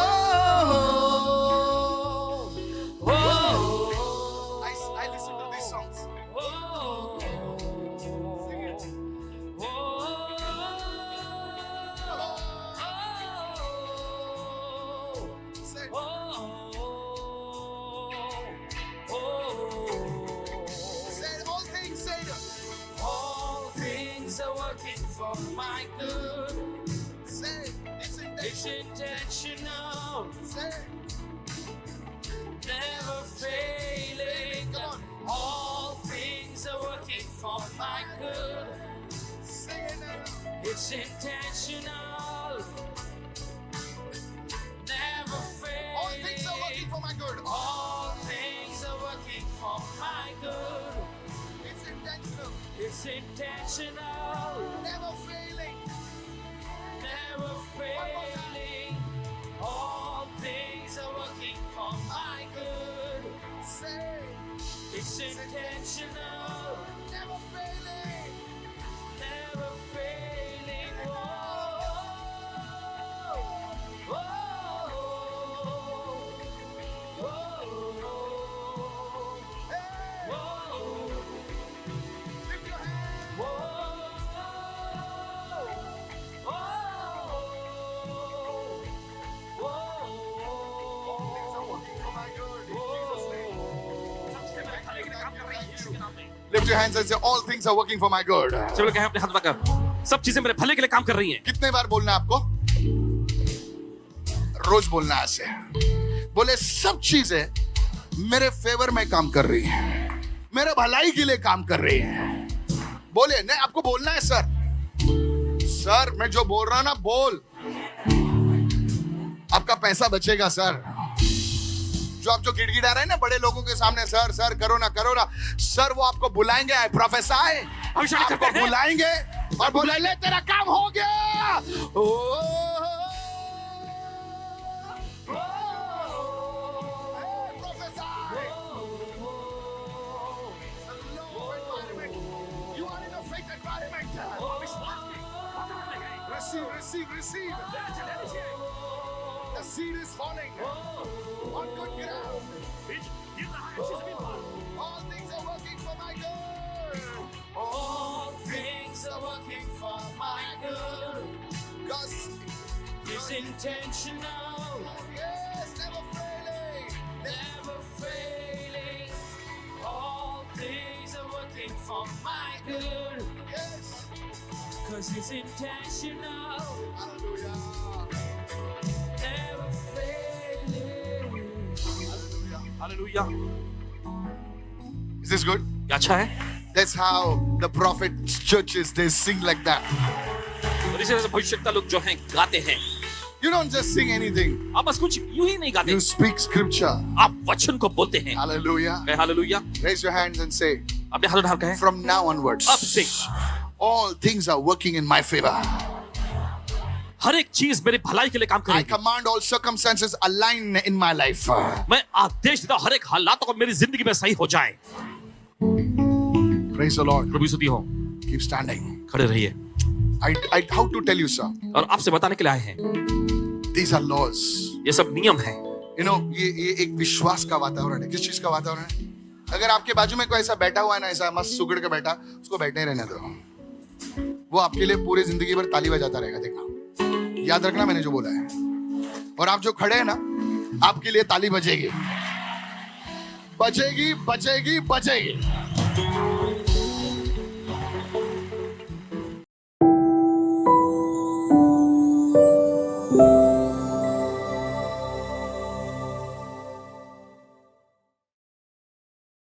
oh. I listen to these songs. Sing it. Say it. Say it. All things, say it. All things are working for my good. Say it. It's It's intentional, Say it. never failing. Come on. All things are working for my good. Say it now. It's intentional, never failing. All things are working for my good. All things are working for my good. It's intentional. It's intentional, Never failing. never failing. All things are working for my good. Say it. It's intentional, Never failing. never failing. Whoa, whoa, whoa, Hey. whoa, Lift your hand. whoa, All things are working for my good. In Jesus' name. Lift your hands and say, all things are working for my good. चलो कहें अपने हाथ लगाकर, सब चीजें मेरे भले के लिए काम कर रही हैं। कितने बार बोलना है आपको? रोज बोलना है ऐसे। बोले सब चीजें मेरे फेवर में काम कर रही हैं, मेरे भलाई के लिए काम कर रही हैं। बोले नहीं, आपको बोलना है सर। सर मैं जो बोल रहा ना बोल, आपका पैसा बचेगा सर। जो गिड़गिड़ा रहे हैं ना बड़े लोगों के सामने, सर सर करो ना सर, वो आपको बुलाएंगे, आई प्रोफेसाई, भविष्यवाणी करते आपको हैं। बुलाएंगे और बोलेंगे तेरा काम हो गया। Receive. The seed is falling on good ground. All things are working for my good. All things are working for my good. Because It's intentional, yes, never failing. never failing. All things are working for my good. Yes. Cause it's intentional, Hallelujah. never failing. Hallelujah. Is this good? क्या अच्छा है? That's how the prophet churches, they sing like that. और इसी तरह से भविष्यवक्ता लोग जो हैं गाते हैं। You don't just sing anything. आप बस कुछ यूं ही नहीं गाते, You speak scripture. आप वचन को बोलते हैं। Hallelujah. कहे hallelujah. Raise your hands and say, अपने हाथ उठा कहें, from now onwards, अब से all things are working in my favor. हर एक चीज मेरे भलाई के लिए काम I करेगी। command all circumstances align in my life. मैं आदेश देता हूं हर एक हालातों को मेरी जिंदगी में सही हो जाए। Praise the Lord. प्रभु स्तुति हो। Keep standing. खड़े रहिए। How to tell you, sir? और आपसे बताने के लिए आए हैं, These are laws. ये सब नियम है। You know, ये एक विश्वास का वातावरण है। किस चीज का वातावरण है? अगर आपके बाजू में कोई ऐसा बैठा हुआ है ना, ऐसा मस्त सुगड़ के बैठा, उसको बैठने रहने दो। वो आपके लिए पूरी जिंदगी भर ताली बजाता रहेगा, देखना। याद रखना मैंने जो बोला है। और आप जो खड़े हैं ना, आपके लिए ताली बजेगी, बजेगी, बजेगी, बजेगी।